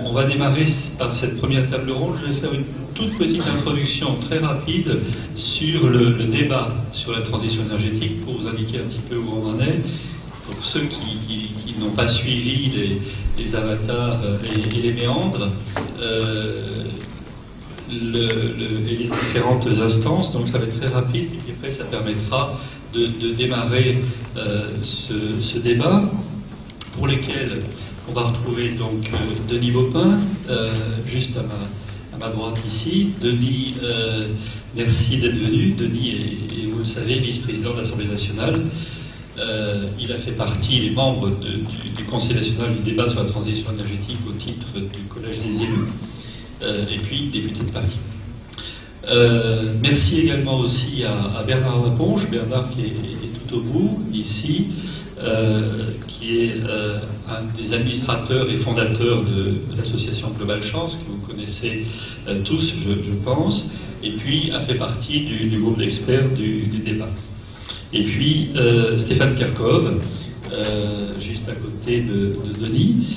On va démarrer par cette première table ronde. Je vais faire une toute petite introduction très rapide sur le débat sur la transition énergétique pour vous indiquer un petit peu où on en est. Pour ceux qui n'ont pas suivi les avatars et les méandres, et les différentes instances, donc ça va être très rapide et après ça permettra de démarrer ce débat pour lesquels on va retrouver donc Denis Baupin, juste à ma droite ici. Denis, merci d'être venu. Denis est, vous le savez, vice-président de l'Assemblée nationale. Il a fait partie, il est membre du Conseil national du débat sur la transition énergétique au titre du Collège des élus, et puis député de Paris. Merci également aussi à Bernard Laponge, Bernard qui est tout au bout, ici, qui est un des administrateurs et fondateurs de l'association Global Chance, que vous connaissez tous, je pense, et puis a fait partie du groupe d'experts du débat. Et puis Stéphane Kerkhove, juste à côté de Denis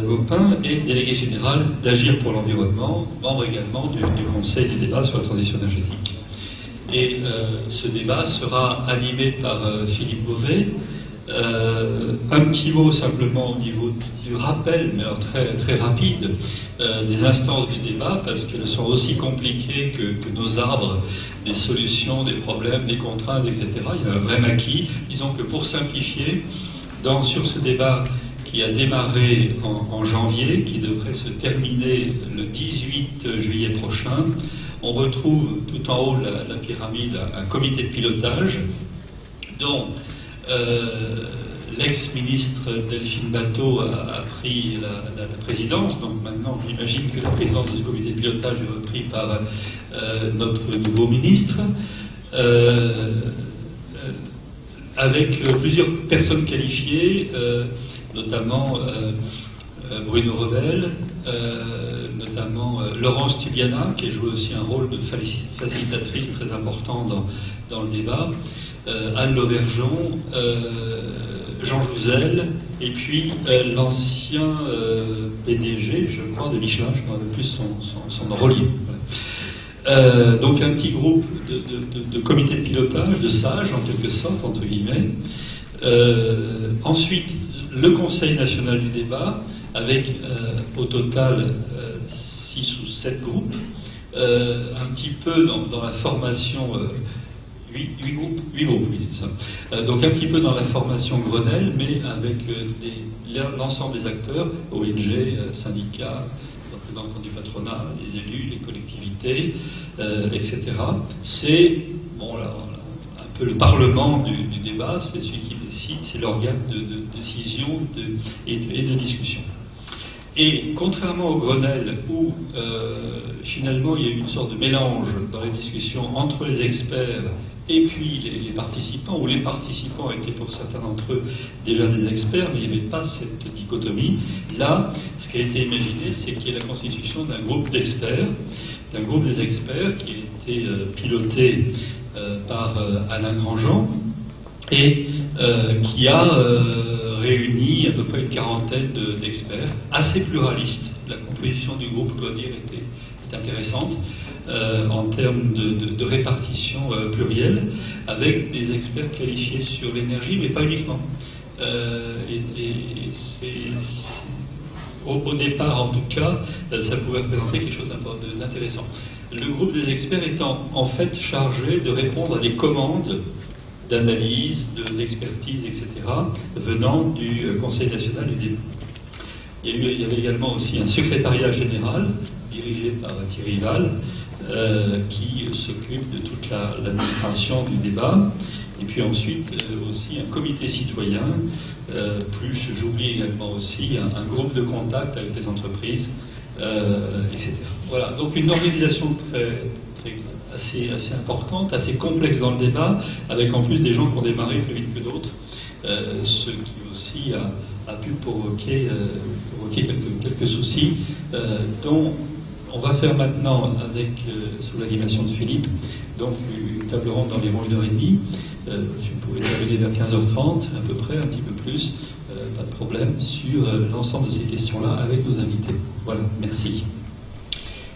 Baupin, est délégué général d'Agir pour l'environnement, membre également du Conseil du débat sur la transition énergétique. Et ce débat sera animé par Philippe Beauvais. Un petit mot simplement au niveau du rappel, mais alors très rapide, des instances du débat, parce qu'elles sont aussi compliquées que nos arbres, des solutions, des problèmes, des contraintes, etc. Il y a un vrai maquis. Disons que pour simplifier, sur ce débat qui a démarré en janvier, qui devrait se terminer le 18 juillet prochain, on retrouve tout en haut de la pyramide un comité de pilotage dont l'ex-ministre Delphine Batho a pris la présidence, donc maintenant j'imagine que la présidence de ce comité de pilotage est reprise par notre nouveau ministre, avec plusieurs personnes qualifiées, notamment Bruno Revel, notamment Laurence Tubiana, qui a joué aussi un rôle de facilitatrice très important dans le débat, Anne Lauvergeon, Jean Jouzel, et puis l'ancien PDG, je crois, de Michelin, je ne me rappelle plus son relié. Voilà. Donc un petit groupe de comité de pilotage, de sages en quelque sorte, entre guillemets. Ensuite, le Conseil national du débat, avec au total 6 ou 7 groupes, un petit peu dans la formation... 8 groupes, oui, c'est ça. Donc un petit peu dans la formation Grenelle, mais avec l'ensemble des acteurs, ONG, syndicats, représentants du patronat, les élus, les collectivités, etc. C'est un peu le parlement du débat, c'est celui qui décide, c'est l'organe de décision et de discussion. Et contrairement au Grenelle, où finalement il y a eu une sorte de mélange dans les discussions entre les experts et puis les participants, où les participants étaient pour certains d'entre eux déjà des experts, mais il n'y avait pas cette dichotomie. Là, ce qui a été imaginé, c'est qu'il y ait la constitution d'un groupe d'experts, d'un groupe des experts qui a été piloté par Alain Grandjean et qui a réuni à peu près une quarantaine d'experts, assez pluralistes. La composition du groupe, je dois dire, est intéressante en termes de répartition plurielle, avec des experts qualifiés sur l'énergie, mais pas uniquement. Au départ, en tout cas, ça pouvait représenter quelque chose d'intéressant. Le groupe des experts étant en fait chargé de répondre à des commandes d'analyse, d'expertise, etc., venant du Conseil national du débat. Il y avait également aussi un secrétariat général, dirigé par Thierry Val, qui s'occupe de toute l'administration du débat, et puis ensuite aussi un comité citoyen, plus j'oublie également aussi un groupe de contact avec les entreprises, etc. Voilà, donc une organisation assez importante, assez complexe dans le débat, avec en plus des gens qui ont démarré plus vite que d'autres, ce qui aussi a pu provoquer quelques soucis, dont on va faire maintenant, sous l'animation de Philippe, donc une table ronde d'environ 1h30. Je pourrais terminer vers 15h30, à peu près, un petit peu plus, pas de problème, sur l'ensemble de ces questions-là avec nos invités. Voilà.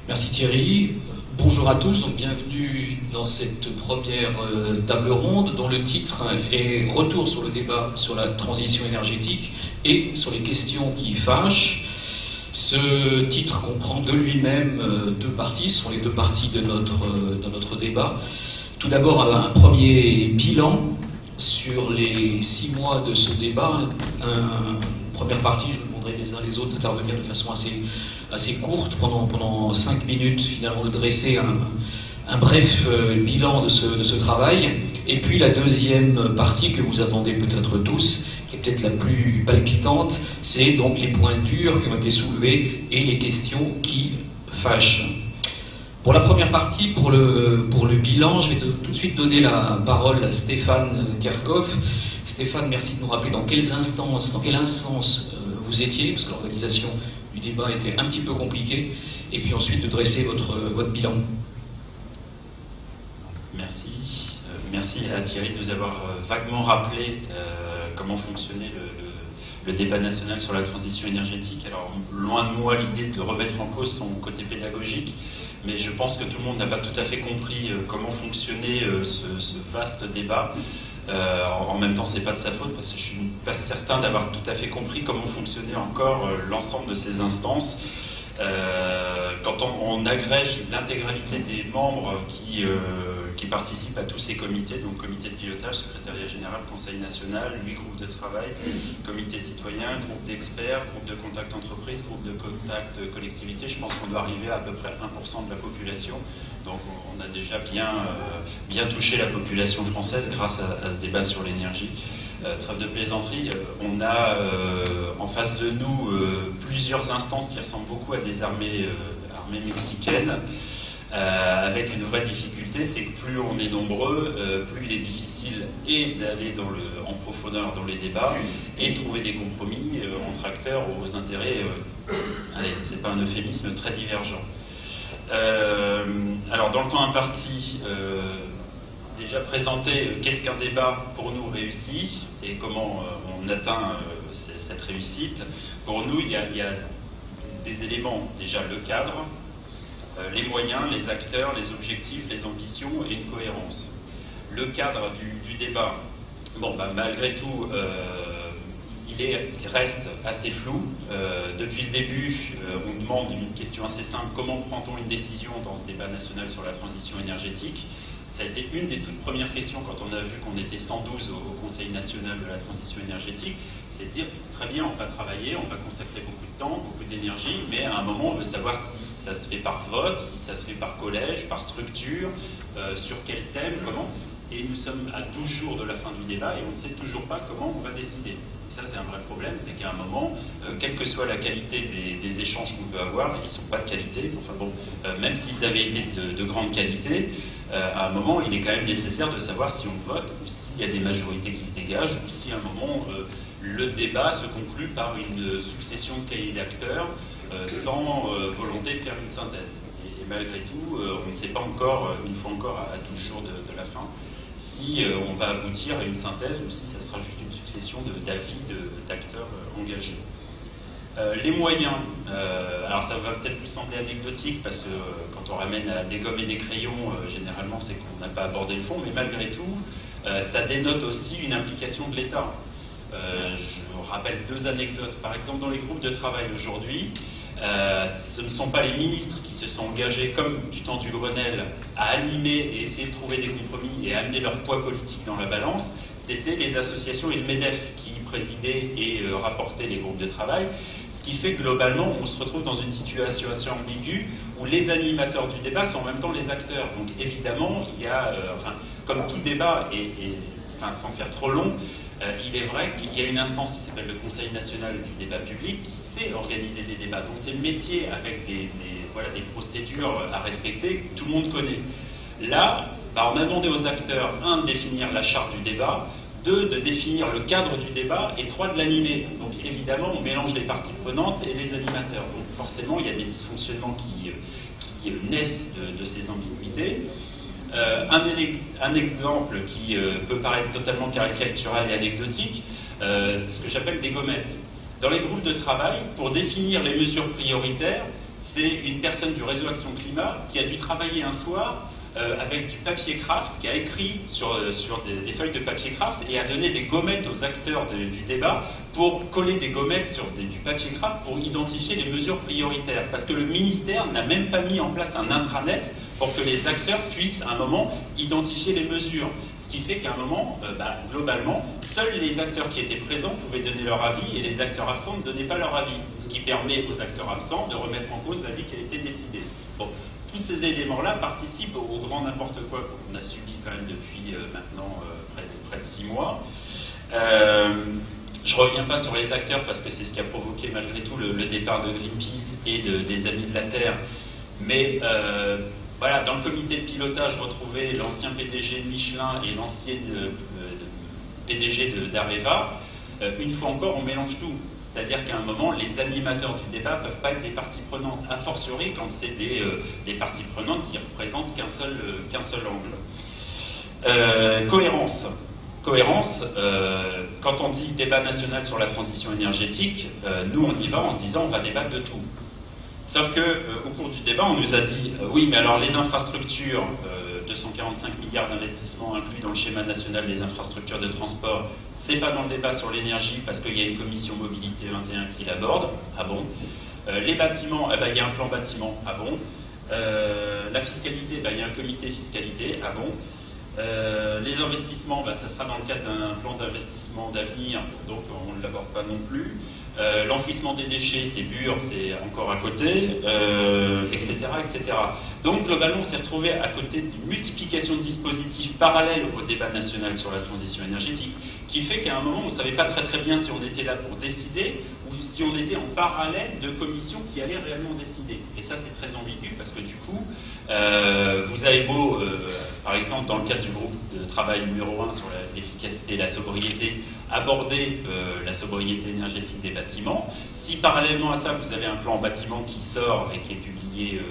Merci Thierry. Bonjour à tous, donc bienvenue dans cette première table ronde dont le titre est Retour sur le débat sur la transition énergétique et sur les questions qui fâchent. Ce titre comprend de lui-même deux parties, ce sont les deux parties de notre débat. Tout d'abord un premier bilan sur les 6 mois de ce débat. Première partie, je vous demanderai les uns les autres d'intervenir de façon assez courte, pendant 5 minutes, finalement, de dresser un bref bilan de ce travail. Et puis la deuxième partie que vous attendez peut-être tous, qui est peut-être la plus palpitante, c'est donc les points durs qui ont été soulevés et les questions qui fâchent. Pour la première partie, pour le bilan, je vais tout de suite donner la parole à Stéphane Kerkhoff. Stéphane, merci de nous rappeler dans quelles instances, dans quelle instance vous étiez, parce que l'organisation du débat était un petit peu compliquée, et puis ensuite de dresser votre bilan. Merci. Merci à Thierry de nous avoir vaguement rappelé comment fonctionnait le débat national sur la transition énergétique. Alors, loin de moi l'idée de remettre en cause son côté pédagogique, mais je pense que tout le monde n'a pas tout à fait compris comment fonctionnait ce vaste débat. En même temps, c'est pas de sa faute, parce que je suis pas certain d'avoir tout à fait compris comment fonctionnait encore l'ensemble de ces instances. Quand on agrège l'intégralité des membres qui participent à tous ces comités, donc comité de pilotage, secrétariat général, conseil national, 8 groupes de travail, comité citoyen, groupe d'experts, groupe de contact entreprise, groupe de contact collectivité, je pense qu'on doit arriver à peu près 1% de la population. Donc on a déjà bien touché la population française grâce à ce débat sur l'énergie. Trêve de plaisanterie, on a en face de nous plusieurs instances qui ressemblent beaucoup à des armées mexicaines, avec une vraie difficulté, c'est que plus on est nombreux, plus il est difficile d'aller en profondeur dans les débats et de trouver des compromis entre acteurs aux intérêts, allez, c'est pas un euphémisme, très divergents. Alors dans le temps imparti, déjà présenté qu'est-ce qu'un débat pour nous réussi et comment on atteint cette réussite. Pour nous, il y a des éléments, déjà le cadre, les moyens, les acteurs, les objectifs, les ambitions et une cohérence. Le cadre du débat, malgré tout, il reste assez flou. Depuis le début, on demande une question assez simple: comment prend-on une décision dans ce débat national sur la transition énergétique? Ça a été une des toutes premières questions quand on a vu qu'on était 112 au Conseil national de la transition énergétique. C'est de dire, très bien, on va travailler, on va consacrer beaucoup de temps, beaucoup d'énergie, mais à un moment, on veut savoir si ça se fait par vote, si ça se fait par collège, par structure, sur quel thème, comment. Et nous sommes à 12 jours de la fin du débat et on ne sait toujours pas comment on va décider. Et ça, c'est un vrai problème, c'est qu'à un moment, quelle que soit la qualité des échanges qu'on peut avoir, ils ne sont pas de qualité. Enfin bon, même s'ils avaient été de grande qualité, à un moment, il est quand même nécessaire de savoir si on vote ou s'il y a des majorités qui se dégagent ou si à un moment, le débat se conclut par une succession de cahiers d'acteurs sans volonté de faire une synthèse. Et malgré tout, on ne sait pas encore, une fois encore à 12 jours de la fin, si on va aboutir à une synthèse ou si ça sera juste une succession d'avis d'acteurs engagés. Les moyens, alors ça va peut-être plus sembler anecdotique parce que quand on ramène à des gommes et des crayons, généralement c'est qu'on n'a pas abordé le fond, mais malgré tout, ça dénote aussi une implication de l'État. Je vous rappelle 2 anecdotes. Par exemple, dans les groupes de travail aujourd'hui, ce ne sont pas les ministres qui se sont engagés, comme du temps du Grenelle, à animer et essayer de trouver des compromis et à amener leur poids politique dans la balance. C'était les associations et le MEDEF qui présidaient et rapportaient les groupes de travail. Ce qui fait que globalement, on se retrouve dans une situation assez ambiguë où les animateurs du débat sont en même temps les acteurs. Donc évidemment, il y a, comme tout débat, sans faire trop long, il est vrai qu'il y a une instance qui s'appelle le Conseil national du débat public qui sait organiser des débats. Donc c'est le métier avec des procédures à respecter que tout le monde connaît. Là, on a demandé aux acteurs, 1, de définir la charte du débat, 2, de définir le cadre du débat, et 3, de l'animer. Donc évidemment, on mélange les parties prenantes et les animateurs. Donc forcément, il y a des dysfonctionnements qui naissent de ces ambiguïtés. Un exemple qui peut paraître totalement caricatural et anecdotique, ce que j'appelle des gommettes. Dans les groupes de travail, pour définir les mesures prioritaires, c'est une personne du réseau Action Climat qui a dû travailler un soir avec du papier craft, qui a écrit sur des feuilles de papier craft et a donné des gommettes aux acteurs du débat pour coller des gommettes sur du papier craft pour identifier les mesures prioritaires. Parce que le ministère n'a même pas mis en place un intranet pour que les acteurs puissent à un moment identifier les mesures. Ce qui fait qu'à un moment, globalement, seuls les acteurs qui étaient présents pouvaient donner leur avis et les acteurs absents ne donnaient pas leur avis. Ce qui permet aux acteurs absents de remettre en cause l'avis qui a été décidé. Bon. Tous ces éléments-là participent au grand n'importe quoi qu'on a subi quand même depuis maintenant près de 6 mois. Je ne reviens pas sur les acteurs parce que c'est ce qui a provoqué malgré tout le départ de Greenpeace et des Amis de la Terre. Mais voilà, dans le comité de pilotage, retrouver l'ancien PDG de Michelin et l'ancienne PDG d'Areva. Une fois encore, on mélange tout. C'est-à-dire qu'à un moment, les animateurs du débat ne peuvent pas être des parties prenantes, a fortiori quand c'est des parties prenantes qui ne représentent qu'un seul angle. Cohérence. Cohérence, quand on dit débat national sur la transition énergétique, nous on y va en se disant on va débattre de tout. Sauf qu'au cours du débat, on nous a dit oui, mais alors les infrastructures, 245 milliards d'investissements inclus dans le schéma national des infrastructures de transport, c'est pas dans le débat sur l'énergie parce qu'il y a une commission mobilité 21 qui l'aborde. Ah bon. Les bâtiments, il y a un plan bâtiment. Ah bon. La fiscalité, il y a un comité fiscalité. Ah bon. Les investissements, ça sera dans le cadre d'un plan d'investissement d'avenir, donc on ne l'aborde pas non plus. L'enfouissement des déchets, c'est BUR, c'est encore à côté, etc., etc. Donc globalement, on s'est retrouvé à côté d'une multiplication de dispositifs parallèles au débat national sur la transition énergétique, qui fait qu'à un moment, on ne savait pas très bien si on était là pour décider ou si on était en parallèle de commissions qui allaient réellement décider. Et ça, c'est très ambigu parce que du coup, vous avez beau, par exemple, dans le cadre du groupe de travail numéro 1 sur l'efficacité et la sobriété, aborder la sobriété énergétique des bâtiments. Si parallèlement à ça, vous avez un plan bâtiment qui sort et qui est publié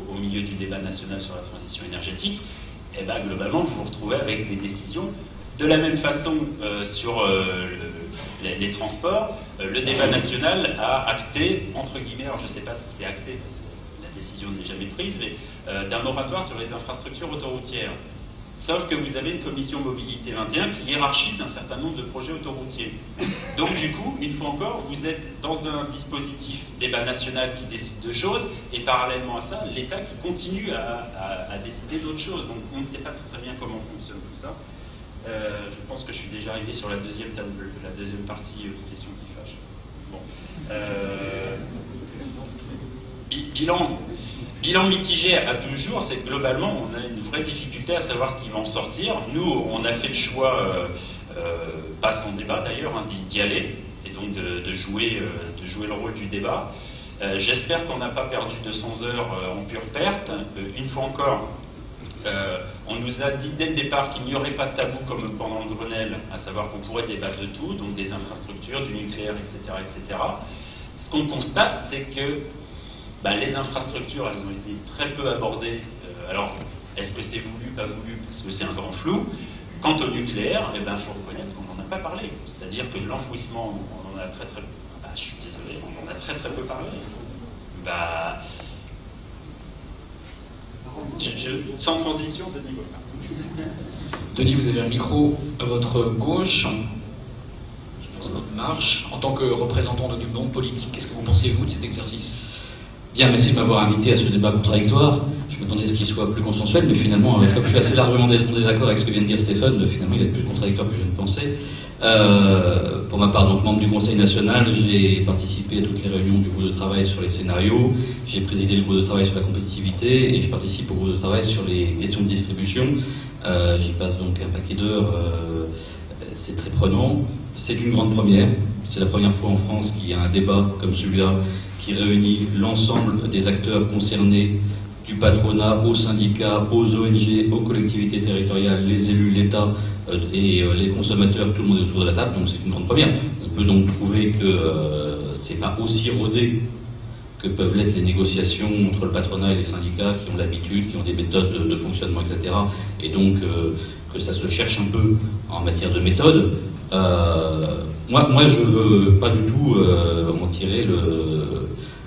au milieu du débat national sur la transition énergétique, et globalement, vous vous retrouvez avec des décisions. De la même façon, sur les transports, le débat national a acté, entre guillemets, alors je ne sais pas si c'est acté, parce que la décision n'est jamais prise, mais d'un moratoire sur les infrastructures autoroutières. Sauf que vous avez une commission mobilité 21 qui hiérarchise un certain nombre de projets autoroutiers. Donc du coup, une fois encore, vous êtes dans un dispositif débat national qui décide de choses, et parallèlement à ça, l'État qui continue à décider d'autres choses. Donc on ne sait pas très bien comment fonctionne tout ça. Je pense que je suis déjà arrivé sur la deuxième partie des questions qui fâchent. Bon. Bilan mitigé à 12 jours, c'est que globalement, on a une vraie difficulté à savoir ce qui va en sortir. Nous, on a fait le choix, pas sans débat d'ailleurs, d'y aller, et donc de jouer le rôle du débat. J'espère qu'on n'a pas perdu 200 heures en pure perte. Une fois encore, on nous a dit dès le départ qu'il n'y aurait pas de tabou comme pendant le Grenelle, à savoir qu'on pourrait débattre de tout, donc des infrastructures, du nucléaire, etc. etc. Ce qu'on constate, c'est que les infrastructures, elles ont été très peu abordées. Alors, est-ce que c'est voulu, pas voulu? Parce que c'est un grand flou. Quant au nucléaire, il faut reconnaître qu'on n'en a pas parlé. C'est-à-dire que l'enfouissement, on en a très peu... je suis désolé, on en a très peu parlé. Sans transition, Denis Bollard. Denis, vous avez un micro à votre gauche. Je pense que ça marche. En tant que représentant du monde politique, qu'est-ce que vous pensez, vous, de cet exercice? Bien, merci de m'avoir invité à ce débat contradictoire. Je m'attendais à ce qu'il soit plus consensuel, mais finalement, comme je suis assez largement en désaccord avec ce que vient de dire Stéphane, finalement il est plus contradictoire que je ne pensais. Pour ma part, donc membre du Conseil national, j'ai participé à toutes les réunions du groupe de travail sur les scénarios, j'ai présidé le groupe de travail sur la compétitivité et je participe au groupe de travail sur les questions de distribution. J'y passe donc un paquet d'heures, c'est très prenant. C'est une grande première, c'est la première fois en France qu'il y a un débat comme celui-là qui réunit l'ensemble des acteurs concernés, du patronat aux syndicats, aux ONG, aux collectivités territoriales, les élus, l'État et les consommateurs, tout le monde est autour de la table, donc c'est une grande première. On peut donc trouver que c'est pas aussi rodé que peuvent l'être les négociations entre le patronat et les syndicats qui ont l'habitude, qui ont des méthodes de fonctionnement, etc. Et donc que ça se cherche un peu en matière de méthode. Moi je veux pas du tout en tirer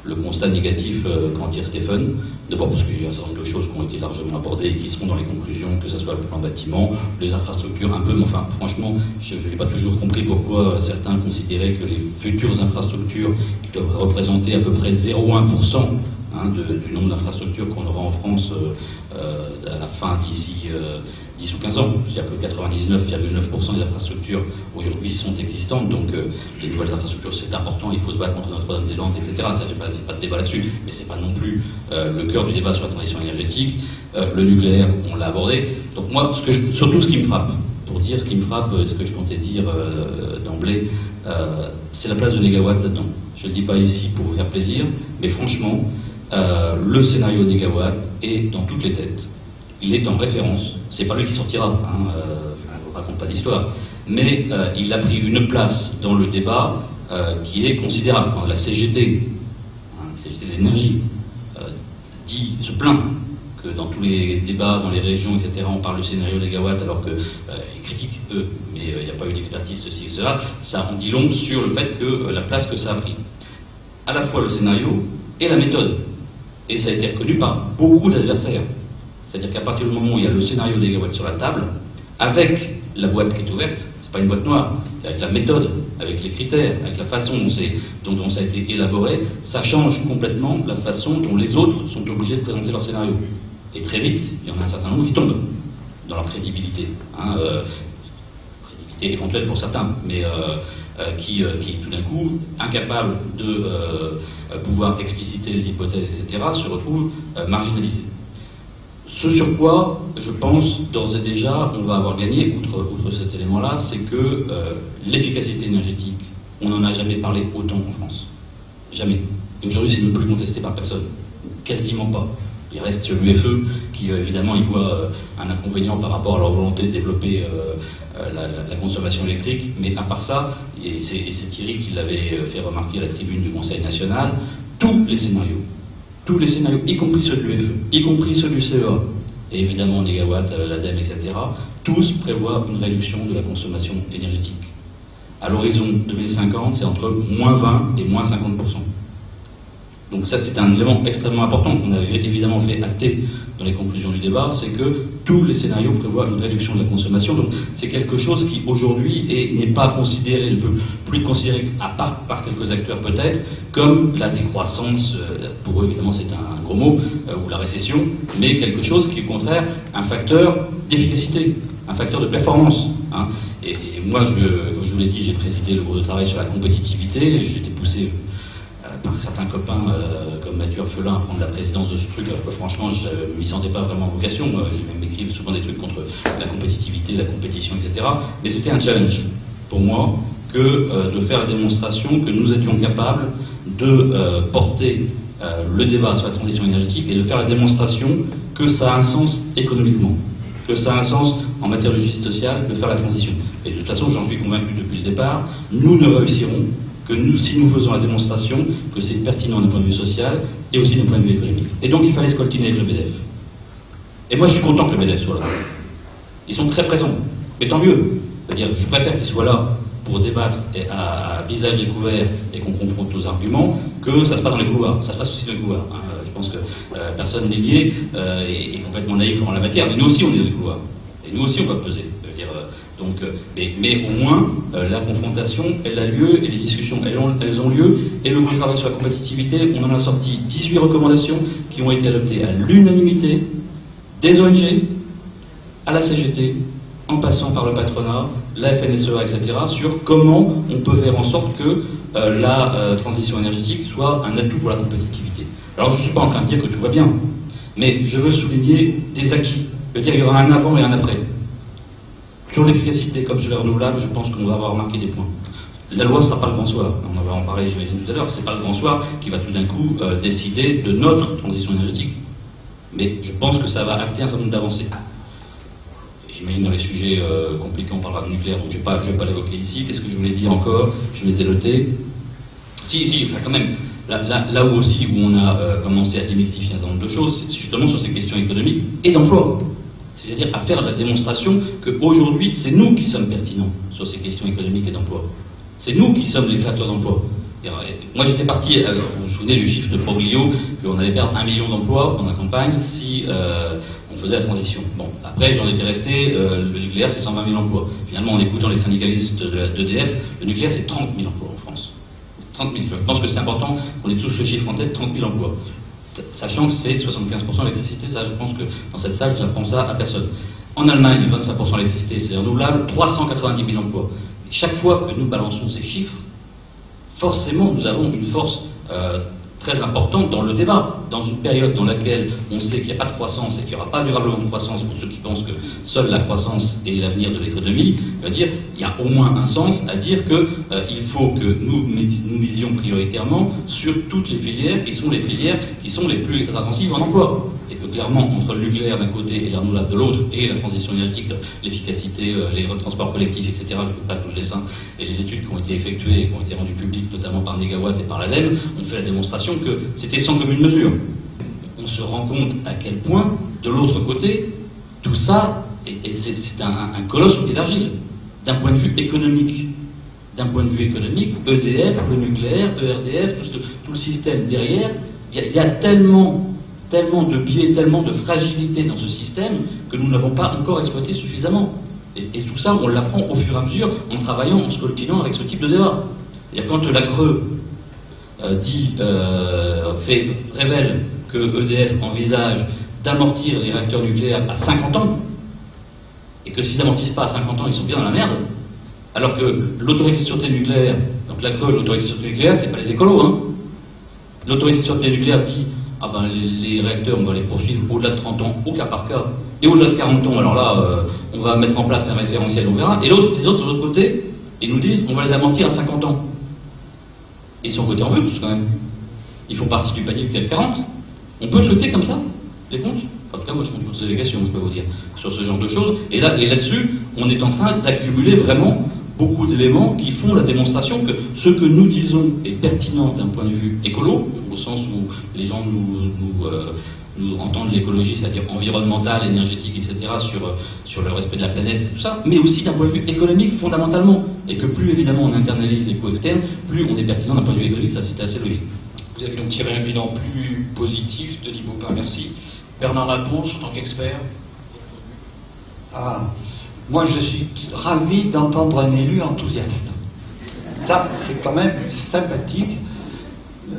le constat négatif qu'en tire Stéphane. D'abord parce qu'il y a un certain nombre de choses qui ont été largement abordées et qui seront dans les conclusions, que ce soit le plan bâtiment, les infrastructures un peu, mais enfin franchement, je n'ai pas toujours compris pourquoi certains considéraient que les futures infrastructures qui doivent représenter à peu près 0,1% du nombre d'infrastructures qu'on aura en France à la fin d'ici 10 ou 15 ans. C'est-à-dire que 99,9% des infrastructures aujourd'hui sont existantes, donc les nouvelles infrastructures c'est important, il faut se battre contre Notre-Dame-des-Landes, etc. Ça, c'est pas de débat là-dessus, mais c'est pas non plus le cœur du débat sur la transition énergétique. Le nucléaire, on l'a abordé. Donc moi, surtout ce qui me frappe, pour dire ce qui me frappe, ce que je comptais dire d'emblée, c'est la place de Négawatt là-dedans. Je ne le dis pas ici pour vous faire plaisir, mais franchement, le scénario Négawatt est dans toutes les têtes. Il est en référence. C'est pas lui qui sortira, je ne raconte pas d'histoire. Mais il a pris une place dans le débat qui est considérable. Quand la CGT, CGT de l'énergie, se plaint que dans tous les débats, dans les régions, etc., on parle du scénario Négawatt alors qu'ils critiquent eux, mais il n'y a pas eu d'expertise, ceci et cela, ça en dit long sur le fait que la place que ça a pris. À la fois le scénario et la méthode. Et ça a été reconnu par beaucoup d'adversaires. C'est-à-dire qu'à partir du moment où il y a le scénario des Négawatt sur la table, avec la boîte qui est ouverte, c'est pas une boîte noire, c'est avec la méthode, avec les critères, avec la façon dont ça a été élaboré, ça change complètement la façon dont les autres sont obligés de présenter leur scénario. Et très vite, il y en a un certain nombre qui tombent dans leur crédibilité. Crédibilité éventuelle pour certains, mais qui tout d'un coup, incapables de pouvoir expliciter les hypothèses, etc., se retrouvent marginalisés. Ce sur quoi, je pense, d'ores et déjà, on va avoir gagné, outre cet élément-là, c'est que l'efficacité énergétique, on n'en a jamais parlé autant en France. Jamais. Et aujourd'hui, c'est ne plus contesté par personne. Quasiment pas. Il reste l'UFE qui, évidemment, y voit un inconvénient par rapport à leur volonté de développer la consommation électrique. Mais à part ça, et c'est Thierry qui l'avait fait remarquer à la tribune du Conseil national, tous les scénarios, y compris ceux de l'UFE, y compris ceux du CEA, et évidemment Négawatt, l'ADEME, etc., tous prévoient une réduction de la consommation énergétique. À l'horizon 2050, c'est entre moins 20 et moins 50%. Donc ça, c'est un élément extrêmement important qu'on avait évidemment fait acter dans les conclusions du débat, c'est que tous les scénarios prévoient une réduction de la consommation. Donc c'est quelque chose qui aujourd'hui n'est pas considéré, ne peut plus être considéré, à part par quelques acteurs peut-être, comme la décroissance, pour eux évidemment c'est un gros mot, ou la récession, mais quelque chose qui est au contraire un facteur d'efficacité, un facteur de performance. Et moi, comme je vous l'ai dit, j'ai présidé le groupe de travail sur la compétitivité, j'ai été poussé par certains copains comme Mathieu Orphelin à prendre la présidence de ce truc, alors que franchement je ne m'y sentais pas vraiment vocation. J'ai même écrit souvent des trucs contre la compétitivité, la compétition, etc. Mais c'était un challenge pour moi que de faire la démonstration que nous étions capables de porter le débat sur la transition énergétique et de faire la démonstration que ça a un sens économiquement, que ça a un sens en matière de justice sociale de faire la transition. Et de toute façon, j'en suis convaincu depuis le départ, nous ne réussirons que si nous faisons la démonstration que c'est pertinent d'un point de vue social et aussi d'un point de vue économique. Et donc il fallait se coltiner avec le MEDEF. Et moi je suis content que le MEDEF soit là. Ils sont très présents. Mais tant mieux. C'est-à-dire je préfère qu'ils soient là pour débattre à visage découvert et qu'on confronte aux arguments, que ça se passe dans les couloirs. Ça se passe aussi dans les couloirs. Je pense que personne n'est lié et complètement naïf en la matière. Mais nous aussi on est dans les couloirs. Et nous aussi on va peser. Mais au moins, la confrontation, elle a lieu et les discussions, elles ont lieu. Et le groupe de travail sur la compétitivité, on en a sorti 18 recommandations qui ont été adoptées à l'unanimité des ONG, à la CGT, en passant par le patronat, la FNSEA, etc., sur comment on peut faire en sorte que la transition énergétique soit un atout pour la compétitivité. Alors je ne suis pas en train de dire que tout va bien, mais je veux souligner des acquis. Je veux dire qu'il y aura un avant et un après. Sur l'efficacité comme sur les renouvelables, je pense qu'on va avoir marqué des points. La loi ne sera pas le grand soir. On va en parler, j'imagine, tout à l'heure. Ce n'est pas le grand soir qui va tout d'un coup décider de notre transition énergétique. Mais je pense que ça va acter un certain nombre d'avancées. J'imagine dans les sujets compliqués, on parlera de nucléaire, donc je ne vais pas l'évoquer ici. Qu'est-ce que je voulais dire encore? Je m'étais noté. Enfin quand même, là où aussi où on a commencé à démystifier un certain nombre de choses, c'est justement sur ces questions économiques et d'emploi. C'est-à-dire à faire la démonstration qu'aujourd'hui, c'est nous qui sommes pertinents sur ces questions économiques et d'emploi. C'est nous qui sommes les créateurs d'emplois. Moi j'étais parti, vous vous souvenez du chiffre de Proglio, qu'on allait perdre 1 million d'emplois dans la campagne si on faisait la transition. Bon, après j'en étais resté, le nucléaire c'est 120 000 emplois. Finalement en écoutant les syndicalistes d'EDF, le nucléaire c'est 30 000 emplois en France. 30 000, je pense que c'est important qu'on ait tous le chiffre en tête, 30 000 emplois. Sachant que c'est 75% d'électricité, ça je pense que dans cette salle, j'apprends ça à personne. En Allemagne, 25% d'électricité, c'est renouvelable, 390 000 emplois. Et chaque fois que nous balançons ces chiffres, forcément nous avons une force très importante dans le débat. Dans une période dans laquelle on sait qu'il n'y a pas de croissance et qu'il n'y aura pas durablement de croissance pour ceux qui pensent que seule la croissance est l'avenir de l'économie, c'est-à-dire il y a au moins un sens à dire qu'il faut que nous misions prioritairement sur toutes les filières qui sont les plus intensives en emploi. Et que clairement, entre le nucléaire d'un côté et la renouvelable de l'autre, et la transition énergétique, l'efficacité, les transports collectifs, etc., je ne fais pas tout le dessin, et les études qui ont été effectuées et qui ont été rendues publiques, notamment par Négawatt et par l'ADEME, ont fait la démonstration que c'était sans commune mesure. On se rend compte à quel point, de l'autre côté, tout ça, c'est un colosse ou d'argile, d'un point de vue économique. D'un point de vue économique, EDF, le nucléaire, ERDF, tout le système derrière, il y a tellement de biais, tellement de fragilité dans ce système que nous n'avons pas encore exploité suffisamment. Et tout ça, on l'apprend au fur et à mesure en travaillant, en se coltinant avec ce type de débat. Et quand la Creux révèle que EDF envisage d'amortir les réacteurs nucléaires à 50 ans, et que s'ils n'amortissent pas à 50 ans, ils sont bien dans la merde, alors que l'autorité de sûreté nucléaire, donc la Creux, l'autorité de sûreté nucléaire, c'est pas les écolos, hein. L'autorité de sûreté nucléaire dit ah ben les réacteurs, on va les poursuivre au-delà de 30 ans, au cas par cas, et au-delà de 40 ans, alors là, on va mettre en place un référentiel, on verra. Et les autres, de l'autre côté, ils nous disent, on va les amortir à 50 ans. Et ils sont cotés en bourse, quand même. Ils font partie du panier du CAC 40. On peut noter comme ça, les comptes. En tout cas, moi, je compte poser des questions, je peux vous dire, sur ce genre de choses. Et là-dessus, on est en train d'accumuler vraiment beaucoup d'éléments qui font la démonstration que ce que nous disons est pertinent d'un point de vue écolo, au sens où les gens nous entendent l'écologie, c'est-à-dire environnementale, énergétique, etc., sur le respect de la planète et tout ça, mais aussi d'un point de vue économique fondamentalement. Et que plus évidemment on internalise les coûts externes, plus on est pertinent d'un point de vue économique, ça c'était assez logique. Vous avez donc tiré un bilan plus positif, Denis Baupin, merci. Bernard Laponche, en tant qu'expert. Moi, je suis ravi d'entendre un élu enthousiaste. Ça, c'est quand même sympathique.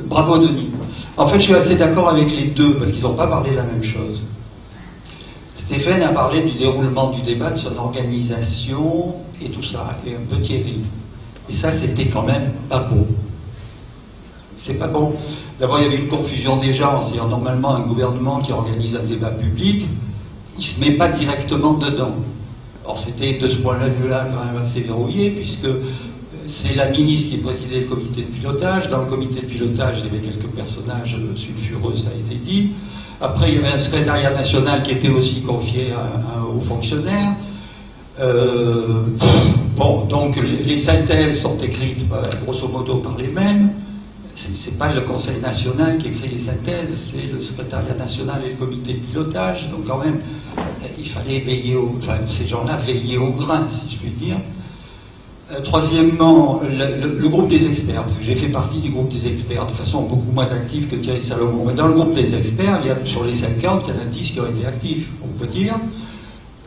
Bravo, Denis. En fait, je suis assez d'accord avec les deux, parce qu'ils n'ont pas parlé de la même chose. Stéphane a parlé du déroulement du débat, de son organisation, et tout ça, et un peu Thierry. Et ça, c'était quand même pas beau. C'est pas bon. D'abord, il y avait une confusion déjà, c'est normalement un gouvernement qui organise un débat public, il ne se met pas directement dedans. Or, c'était de ce point de vue-là quand même assez verrouillé, puisque c'est la ministre qui présidait le comité de pilotage. Dans le comité de pilotage, il y avait quelques personnages sulfureux, ça a été dit. Après, il y avait un secrétariat national qui était aussi confié à un haut fonctionnaire. Bon, donc les synthèses sont écrites grosso modo par les mêmes. C'est pas le Conseil national qui écrit les synthèses, c'est le secrétariat national et le comité de pilotage. Donc quand même, il fallait veiller ces gens-là veillaient au grain, si je puis dire. Troisièmement, le groupe des experts. J'ai fait partie du groupe des experts de façon beaucoup moins active que Thierry Salomon. Mais dans le groupe des experts, sur les 50, il y en a 10 qui ont été actifs, on peut dire.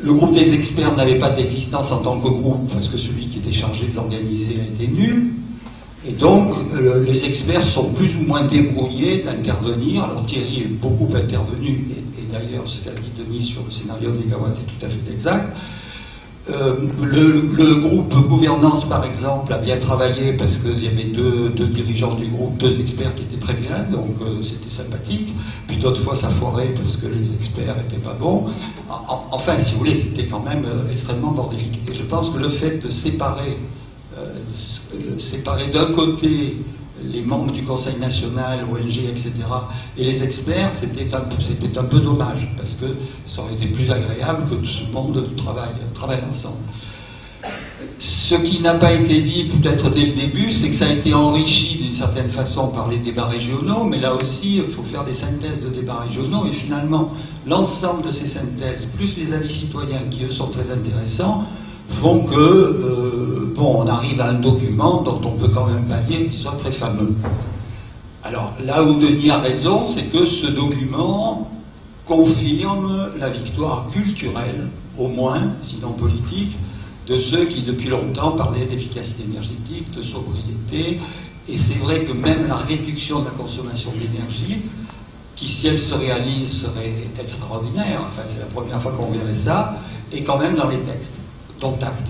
Le groupe des experts n'avait pas d'existence en tant que groupe, parce que celui qui était chargé de l'organiser a été nul. Et donc, les experts sont plus ou moins débrouillés d'intervenir. Alors Thierry est beaucoup intervenu, et d'ailleurs ce qu'a dit Denis sur le scénario de Négawatt est tout à fait exact. Le groupe gouvernance, par exemple, a bien travaillé parce qu'il y avait deux dirigeants du groupe, deux experts qui étaient très bien, donc c'était sympathique. Puis d'autres fois, ça foirait parce que les experts n'étaient pas bons. Enfin, si vous voulez, c'était quand même extrêmement bordélique. Et je pense que le fait de séparer d'un côté les membres du Conseil national, ONG, etc., et les experts, c'était un peu dommage, parce que ça aurait été plus agréable que tout ce monde travaille ensemble. Ce qui n'a pas été dit, peut-être dès le début, c'est que ça a été enrichi d'une certaine façon par les débats régionaux, mais là aussi, il faut faire des synthèses de débats régionaux, et finalement, l'ensemble de ces synthèses, plus les avis citoyens, qui eux sont très intéressants, font que, bon, on arrive à un document dont on peut quand même pas dire qu'il soit très fameux. Alors, là où Denis a raison, c'est que ce document confirme la victoire culturelle, au moins, sinon politique, de ceux qui depuis longtemps parlaient d'efficacité énergétique, de sobriété, et c'est vrai que même la réduction de la consommation d'énergie, qui si elle se réalise serait extraordinaire, enfin c'est la première fois qu'on verrait ça, est quand même dans les textes, dont acte.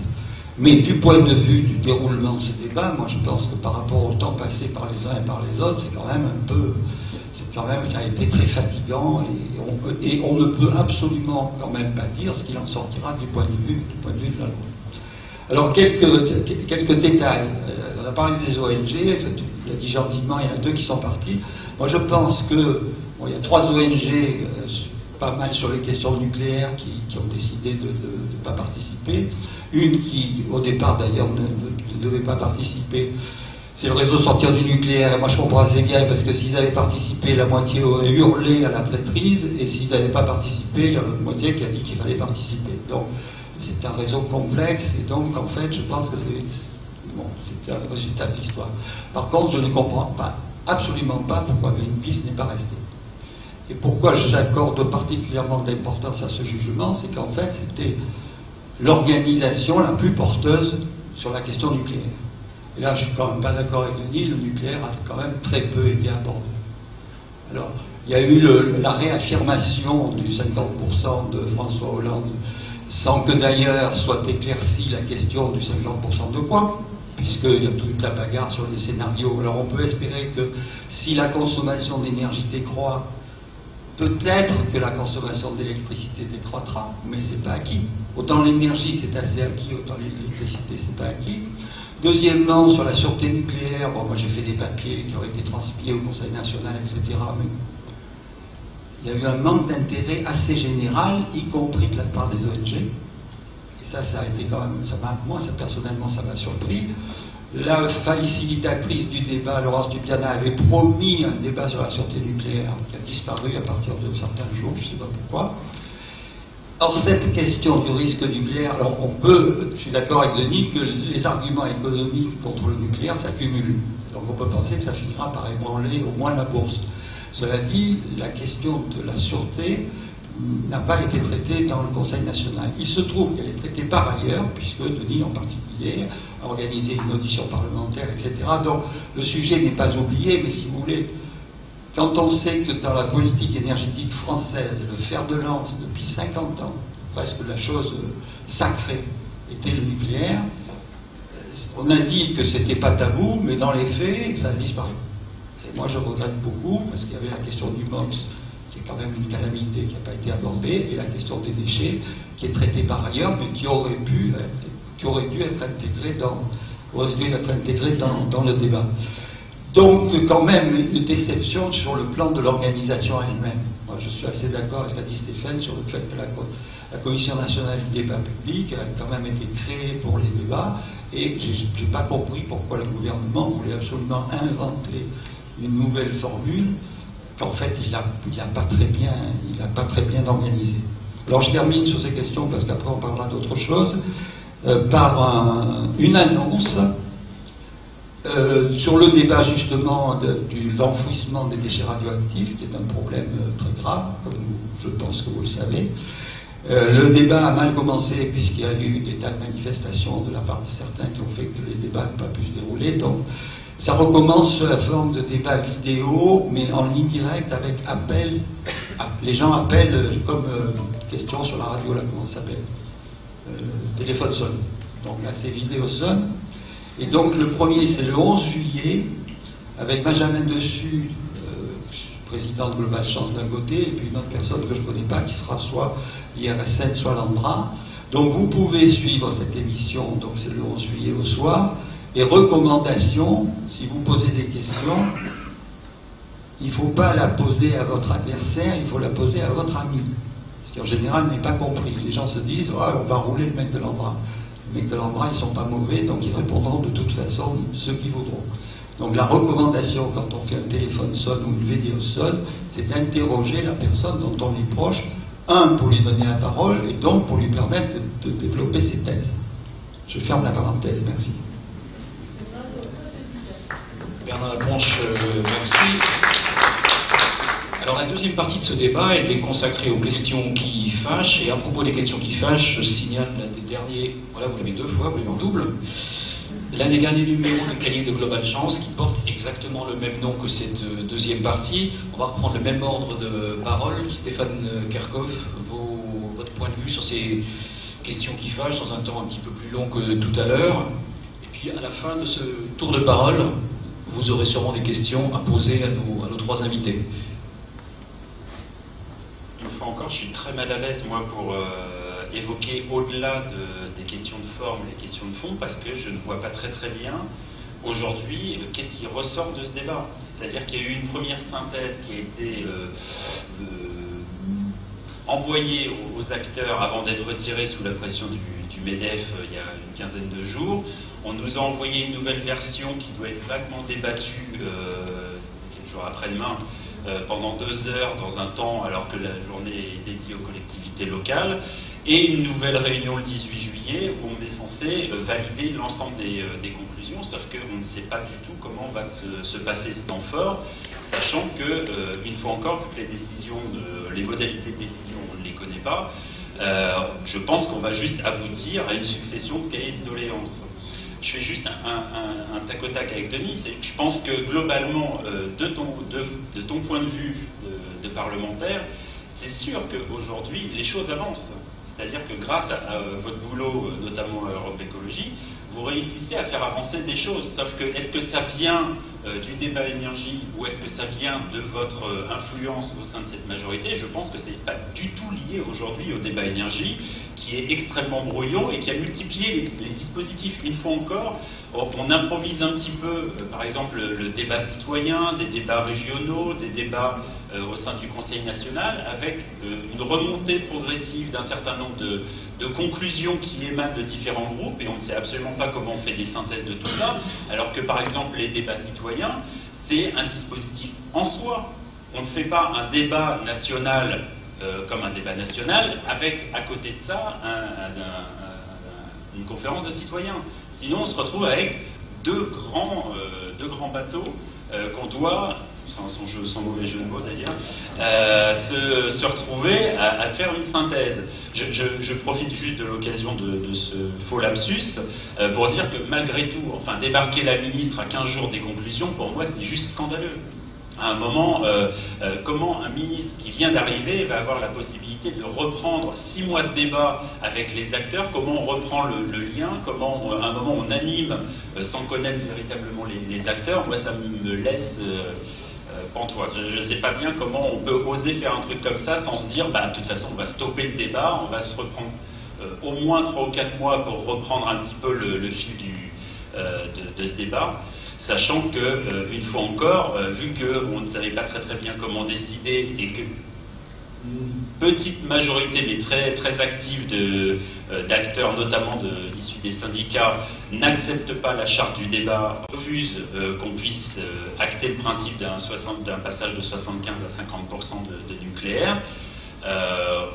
Mais du point de vue du déroulement de ce débat, moi je pense que par rapport au temps passé par les uns et par les autres, c'est quand même un peu, ça a été très fatigant et on ne peut absolument quand même pas dire ce qu'il en sortira du point de vue de la loi. Alors quelques détails. On a parlé des ONG, tu l'as dit gentiment, il y en a 2 qui sont partis. Moi je pense que bon, il y a 3 ONG pas mal sur les questions nucléaires qui ont décidé de ne pas participer. Une qui, au départ d'ailleurs, ne devait pas participer, c'est le réseau Sortir du nucléaire. Et moi je comprends assez bien, parce que s'ils avaient participé, la moitié aurait hurlé à la traîtrise, et s'ils n'avaient pas participé, il y a l'autre moitié qui a dit qu'il fallait participer. Donc c'est un réseau complexe, et donc en fait je pense que c'est un résultat de l'histoire. Par contre, je ne comprends pas, absolument pas, pourquoi Greenpeace n'est pas resté. Et pourquoi j'accorde particulièrement d'importance à ce jugement, c'est qu'en fait c'était l'organisation la plus porteuse sur la question nucléaire. Et là je suis quand même pas d'accord avec Denis, le nucléaire a quand même très peu été abordé. Alors, il y a eu la réaffirmation du 50% de François Hollande, sans que d'ailleurs soit éclaircie la question du 50% de quoi, puisqu'il y a toute la bagarre sur les scénarios. Alors on peut espérer que si la consommation d'énergie décroît, peut-être que la consommation d'électricité décroîtra, mais c'est pas acquis. Autant l'énergie c'est assez acquis, autant l'électricité c'est pas acquis. Deuxièmement, sur la sûreté nucléaire, bon, moi j'ai fait des papiers qui ont été transmis au Conseil national, etc. Mais il y a eu un manque d'intérêt assez général, y compris de la part des ONG. Et ça a été quand même, moi personnellement ça m'a surpris. La facilitatrice du débat, Laurence Dupiana, avait promis un débat sur la sûreté nucléaire qui a disparu à partir de certains jours, je ne sais pas pourquoi. Or, cette question du risque nucléaire, alors je suis d'accord avec Denis, que les arguments économiques contre le nucléaire s'accumulent. Donc on peut penser que ça finira par ébranler au moins la bourse. Cela dit, la question de la sûreté n'a pas été traitée dans le Conseil national. Il se trouve qu'elle est traitée par ailleurs, puisque Denis en particulier a organisé une audition parlementaire, etc. Donc le sujet n'est pas oublié, mais si vous voulez, quand on sait que dans la politique énergétique française, le fer de lance depuis 50 ans, presque la chose sacrée, était le nucléaire, on a dit que c'était pas tabou, mais dans les faits, ça a disparu. Et moi je regrette beaucoup, parce qu'il y avait la question du MOX, qui est quand même une calamité qui n'a pas été abordée, et la question des déchets, qui est traitée par ailleurs, mais qui aurait dû être intégrée dans le débat. Donc, quand même, une déception sur le plan de l'organisation elle-même. Moi, je suis assez d'accord avec ce qu'a dit Stéphane sur le fait que la Commission nationale du débat public a quand même été créée pour les débats, et je n'ai pas compris pourquoi le gouvernement voulait absolument inventer une nouvelle formule qu'en fait il n'a pas très bien organisé. Alors je termine sur ces questions parce qu'après on parlera d'autre chose, par une annonce sur le débat justement de l'enfouissement des déchets radioactifs, qui est un problème très grave, comme je pense que vous le savez. Le débat a mal commencé puisqu'il y a eu des tas de manifestations de la part de certains qui ont fait que les débats n'ont pas pu se dérouler. Donc ça recommence sous la forme de débat vidéo, mais en ligne directe avec appel. Les gens appellent comme question sur la radio, là, comment ça s'appelle, téléphone sonne. Donc là c'est vidéo sonne. Et donc le premier c'est le 11 juillet, avec Benjamin Dessus, président de Global Chance d'un côté, et puis une autre personne que je ne connais pas, qui sera soit l'IRSN, soit l'Andra. Donc vous pouvez suivre cette émission, donc c'est le 11 juillet au soir. Et recommandation, si vous posez des questions, il ne faut pas la poser à votre adversaire, il faut la poser à votre ami. Ce qui en général n'est pas compris. Les gens se disent, oh, on va rouler le mec de l'Andra. Les mecs de l'Andra, ils ne sont pas mauvais, donc ils répondront de toute façon ceux qui voudront. Donc la recommandation, quand on fait un téléphone sonne ou une vidéo sonne, c'est d'interroger la personne dont on est proche, pour lui donner la parole, et donc pour lui permettre de développer ses thèses. Je ferme la parenthèse, merci. Bernard Ponche, merci. Alors la deuxième partie de ce débat, elle est consacrée aux questions qui fâchent, et à propos des questions qui fâchent, je signale l'un des derniers, voilà, vous l'avez deux fois, vous l'avez en double, l'un des derniers numéros du cahier de Global Chance qui porte exactement le même nom que cette deuxième partie. On va reprendre le même ordre de parole. Stéphane Kerkhoff, votre point de vue sur ces questions qui fâchent dans un temps un petit peu plus long que tout à l'heure. Et puis à la fin de ce tour de parole, vous aurez sûrement des questions à poser à nos trois invités. Une fois encore, je suis très mal à l'aise, moi, pour évoquer au-delà des questions de forme, les questions de fond, parce que je ne vois pas très bien, aujourd'hui, qu'est-ce qui ressort de ce débat. C'est-à-dire qu'il y a eu une première synthèse qui a été envoyée aux acteurs avant d'être retirée sous la pression du MEDEF il y a une quinzaine de jours. On nous a envoyé une nouvelle version qui doit être vaguement débattue quelques jours après-demain, pendant 2 heures dans un temps alors que la journée est dédiée aux collectivités locales, et une nouvelle réunion le 18 juillet où on est censé valider l'ensemble des conclusions, sauf qu'on ne sait pas du tout comment va se passer ce temps fort, sachant que, une fois encore, toutes les décisions, les modalités de décision, on ne les connaît pas. Je pense qu'on va juste aboutir à une succession de cahiers de doléances. Je fais juste un tac au tac avec Denis. Je pense que globalement, de ton point de vue de parlementaire, c'est sûr qu'aujourd'hui, les choses avancent. C'est-à-dire que grâce à votre boulot, notamment à Europe Écologie, vous réussissez à faire avancer des choses. Sauf que, est-ce que ça vient du débat énergie ou est-ce que ça vient de votre influence au sein de cette majorité? Je pense que ce n'est pas du tout lié aujourd'hui au débat énergie, qui est extrêmement brouillon et qui a multiplié les dispositifs. Une fois encore, on improvise un petit peu, par exemple, le débat citoyen, des débats régionaux, des débats au sein du Conseil national, avec une remontée progressive d'un certain nombre de conclusions qui émanent de différents groupes, et on ne sait absolument pas comment on fait des synthèses de tout ça, alors que, par exemple, les débats citoyens, c'est un dispositif en soi. On ne fait pas un débat national comme un débat national, avec à côté de ça une conférence de citoyens. Sinon, on se retrouve avec deux grands bateaux qu'on doit, sans mauvais jeu de mots d'ailleurs, se retrouver à faire une synthèse. Je profite juste de l'occasion de ce faux lapsus pour dire que malgré tout, enfin, débarquer la ministre à 15 jours des conclusions, pour moi, c'est juste scandaleux. À un moment, comment un ministre qui vient d'arriver va avoir la possibilité de reprendre 6 mois de débat avec les acteurs, comment on reprend le lien, comment à un moment on anime sans connaître véritablement les acteurs. Moi, ça me laisse pantoise. Je ne sais pas bien comment on peut oser faire un truc comme ça sans se dire, bah, de toute façon, on va stopper le débat, on va se reprendre au moins 3 ou 4 mois pour reprendre un petit peu le fil de ce débat. Sachant que, une fois encore, vu qu'on ne savait pas très bien comment décider et que une petite majorité, mais très active d'acteurs, notamment issus des syndicats, n'acceptent pas la charte du débat, refusent qu'on puisse acter le principe d'un passage de 75 à 50% de nucléaire,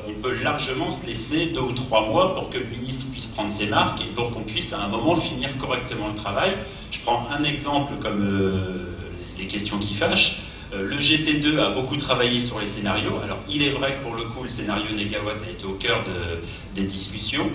on peut largement se laisser 2 ou 3 mois pour que le ministre puisse prendre ses marques et pour qu'on puisse à un moment finir correctement le travail. Je prends un exemple comme les questions qui fâchent. Le GT2 a beaucoup travaillé sur les scénarios. Alors il est vrai que pour le coup le scénario négawatt a été au cœur des discussions.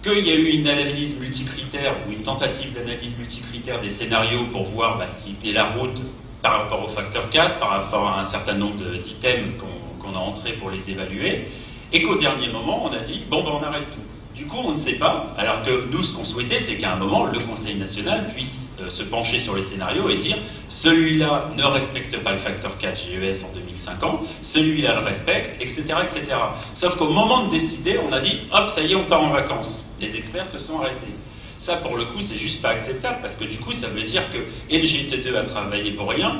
Qu'il y a eu une analyse multicritère ou une tentative d'analyse multicritère des scénarios pour voir si est la route par rapport au facteur 4, par rapport à un certain nombre d'items qu'on a entrés pour les évaluer, et qu'au dernier moment, on a dit, bon, on arrête tout. Du coup, on ne sait pas, alors que nous, ce qu'on souhaitait, c'est qu'à un moment, le Conseil national puisse se pencher sur les scénarios et dire, celui-là ne respecte pas le facteur 4 GES en 2050, celui-là le respecte, etc., etc. Sauf qu'au moment de décider, on a dit, hop, ça y est, on part en vacances. Les experts se sont arrêtés. Ça, pour le coup, c'est juste pas acceptable, parce que du coup, ça veut dire que et le GT2 a travaillé pour rien.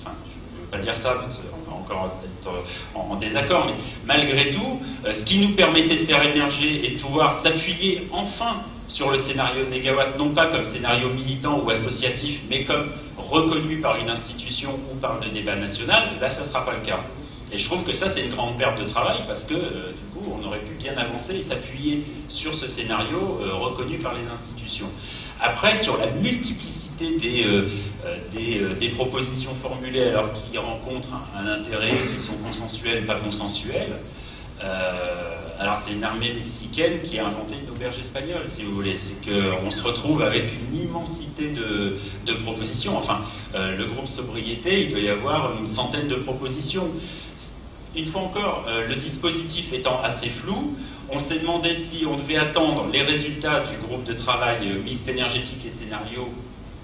Enfin, je ne veux pas dire ça, parce qu'on va encore être en désaccord, mais malgré tout, ce qui nous permettait de faire émerger et de pouvoir s'appuyer enfin sur le scénario négawatt, non pas comme scénario militant ou associatif, mais comme reconnu par une institution ou par le débat national, là, ça ne sera pas le cas. Et je trouve que ça, c'est une grande perte de travail parce que, du coup, on aurait pu bien avancer et s'appuyer sur ce scénario reconnu par les institutions. Après, sur la multiplicité des propositions formulées alors qu'ils rencontrent un intérêt, qui sont consensuels, pas consensuels, alors c'est une armée mexicaine qui a inventé une auberge espagnole, si vous voulez. C'est qu'on se retrouve avec une immensité de propositions. Enfin, le groupe Sobriété, il doit y avoir une centaine de propositions. Une fois encore, le dispositif étant assez flou, on s'est demandé si on devait attendre les résultats du groupe de travail mixte énergétique et scénario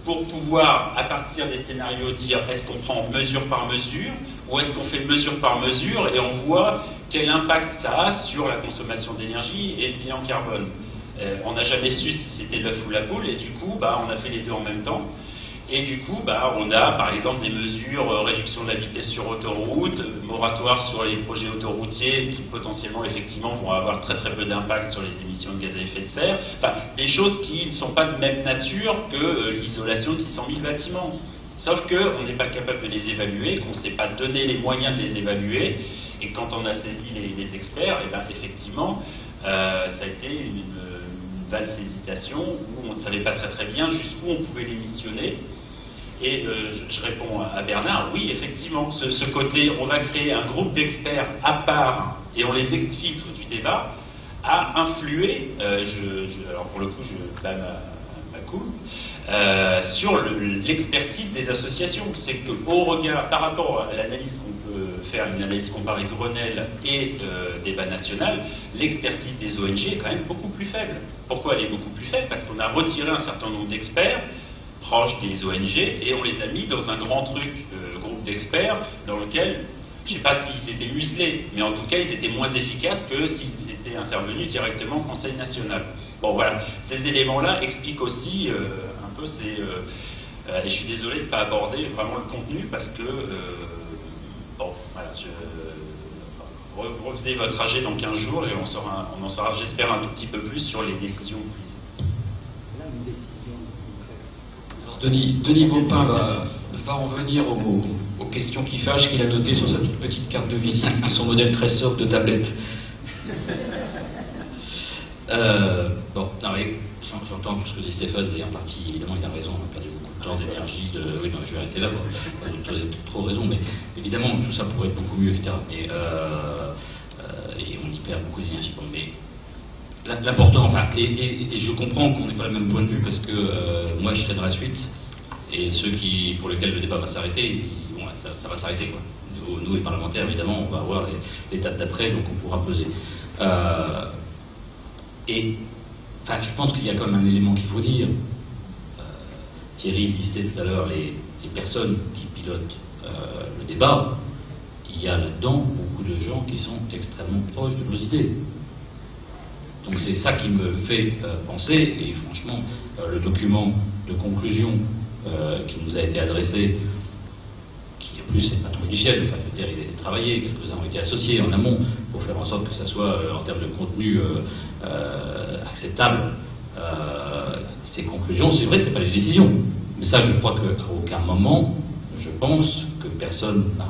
pour pouvoir, à partir des scénarios, dire est-ce qu'on prend mesure par mesure ou est-ce qu'on fait mesure par mesure et on voit quel impact ça a sur la consommation d'énergie et le bilan carbone. On n'a jamais su si c'était l'œuf ou la poule et du coup, on a fait les deux en même temps. Et du coup, on a par exemple des mesures, réduction de la vitesse sur autoroute, moratoire sur les projets autoroutiers qui potentiellement effectivement vont avoir très très peu d'impact sur les émissions de gaz à effet de serre. Enfin, des choses qui ne sont pas de même nature que l'isolation de 600 000 bâtiments. Sauf qu'on n'est pas capable de les évaluer, qu'on ne s'est pas donné les moyens de les évaluer, et quand on a saisi les experts, effectivement, ça a été une valse hésitation où on ne savait pas très très bien jusqu'où on pouvait les missionner. Et je réponds à Bernard, oui, effectivement, ce côté, on va créer un groupe d'experts à part et on les exfiltre du débat, a influé, alors pour le coup, je bats ma coupe, sur l'expertise des associations. C'est qu'au regard, par rapport à l'analyse qu'on peut faire, une analyse comparée Grenelle et débat national, l'expertise des ONG est quand même beaucoup plus faible. Pourquoi elle est beaucoup plus faible? Parce qu'on a retiré un certain nombre d'experts proches des ONG et on les a mis dans un grand truc, groupe d'experts, dans lequel, je ne sais pas s'ils étaient muselés, mais en tout cas ils étaient moins efficaces que s'ils étaient intervenus directement au Conseil national. Bon voilà, ces éléments-là expliquent aussi un peu ces... et je suis désolé de ne pas aborder vraiment le contenu parce que... bon, voilà, refaisez votre AG dans 15 jours et on en saura, j'espère, un tout petit peu plus sur les décisions prises. Denis Baupin va en venir aux questions qui fâchent qu'il a notées sur sa toute petite carte de visite et son modèle très soft de tablette. Bon, non mais j'entends tout ce que dit Stéphane, et en partie, évidemment, il a raison, on a perdu beaucoup de temps, d'énergie, oui, non, je vais arrêter là, vous avez trop raison, mais évidemment, tout ça pourrait être beaucoup mieux, etc. Et on y perd beaucoup d'énergie. Bon, mais l'important, enfin, et je comprends qu'on n'ait pas le même point de vue parce que moi je serai dans la suite et ceux pour lesquels le débat va s'arrêter, bon, ça va s'arrêter quoi. Nous les parlementaires évidemment on va avoir les dates d'après donc on pourra peser. Et enfin, je pense qu'il y a quand même un élément qu'il faut dire. Thierry listait tout à l'heure les personnes qui pilotent le débat. Il y a là-dedans beaucoup de gens qui sont extrêmement proches de nos idées. Donc c'est ça qui me fait penser, et franchement, le document de conclusion qui nous a été adressé, qui en plus n'est pas trop du ciel, enfin, je veux dire, il a été travaillé, quelques-uns ont été associés en amont pour faire en sorte que ça soit en termes de contenu acceptable. Ces conclusions, c'est vrai, c'est pas les décisions, mais ça, je crois qu'à aucun moment, je pense que personne n'a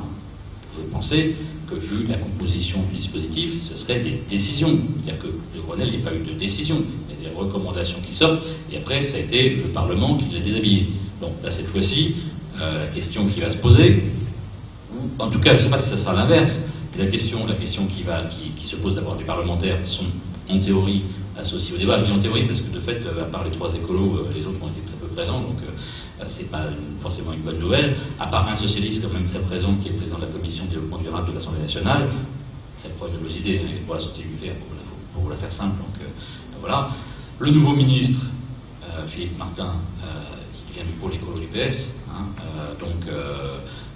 penser que, vu la composition du dispositif, ce serait des décisions. C'est-à-dire que de Grenelle, il n'y a pas eu de décision. Il y a des recommandations qui sortent, et après, ça a été le Parlement qui l'a déshabillé. Donc là, cette fois-ci, la question qui va se poser, ou en tout cas, je ne sais pas si ça sera l'inverse, mais la question qui se pose d'abord des parlementaires qui sont, en théorie, associés au débat. Je dis en théorie parce que, de fait, à part les trois écolos, les autres ont été très peu présents, donc c'est pas forcément une bonne nouvelle, à part un socialiste quand même très présent qui est président de la commission de développement durable de l'Assemblée nationale, très proche de nos idées, hein, pour la santé nucléaire, pour vous la faire simple, donc voilà. Le nouveau ministre, Philippe Martin, il vient du pôle écolo du PS, hein, donc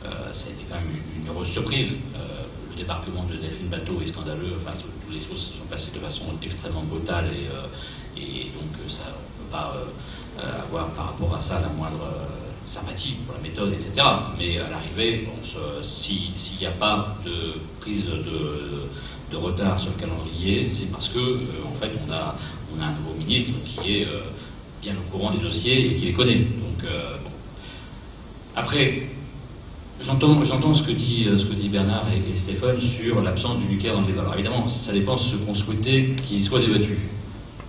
ça a été quand même une heureuse surprise. Le débarquement de Delphine Batho est scandaleux, enfin toutes les choses se sont passées de façon extrêmement brutale et donc ça, on ne peut pas avoir par rapport à ça la moindre sympathie pour la méthode, etc. Mais à l'arrivée, s'il n'y a pas de prise de retard sur le calendrier, c'est parce que en fait on a un nouveau ministre qui est bien au courant des dossiers et qui les connaît. Donc bon. Après, J'entends ce que dit Bernard et Stéphane sur l'absence du nucléaire dans le débat. Alors évidemment, ça dépend de ce qu'on souhaitait qu'il soit débattu.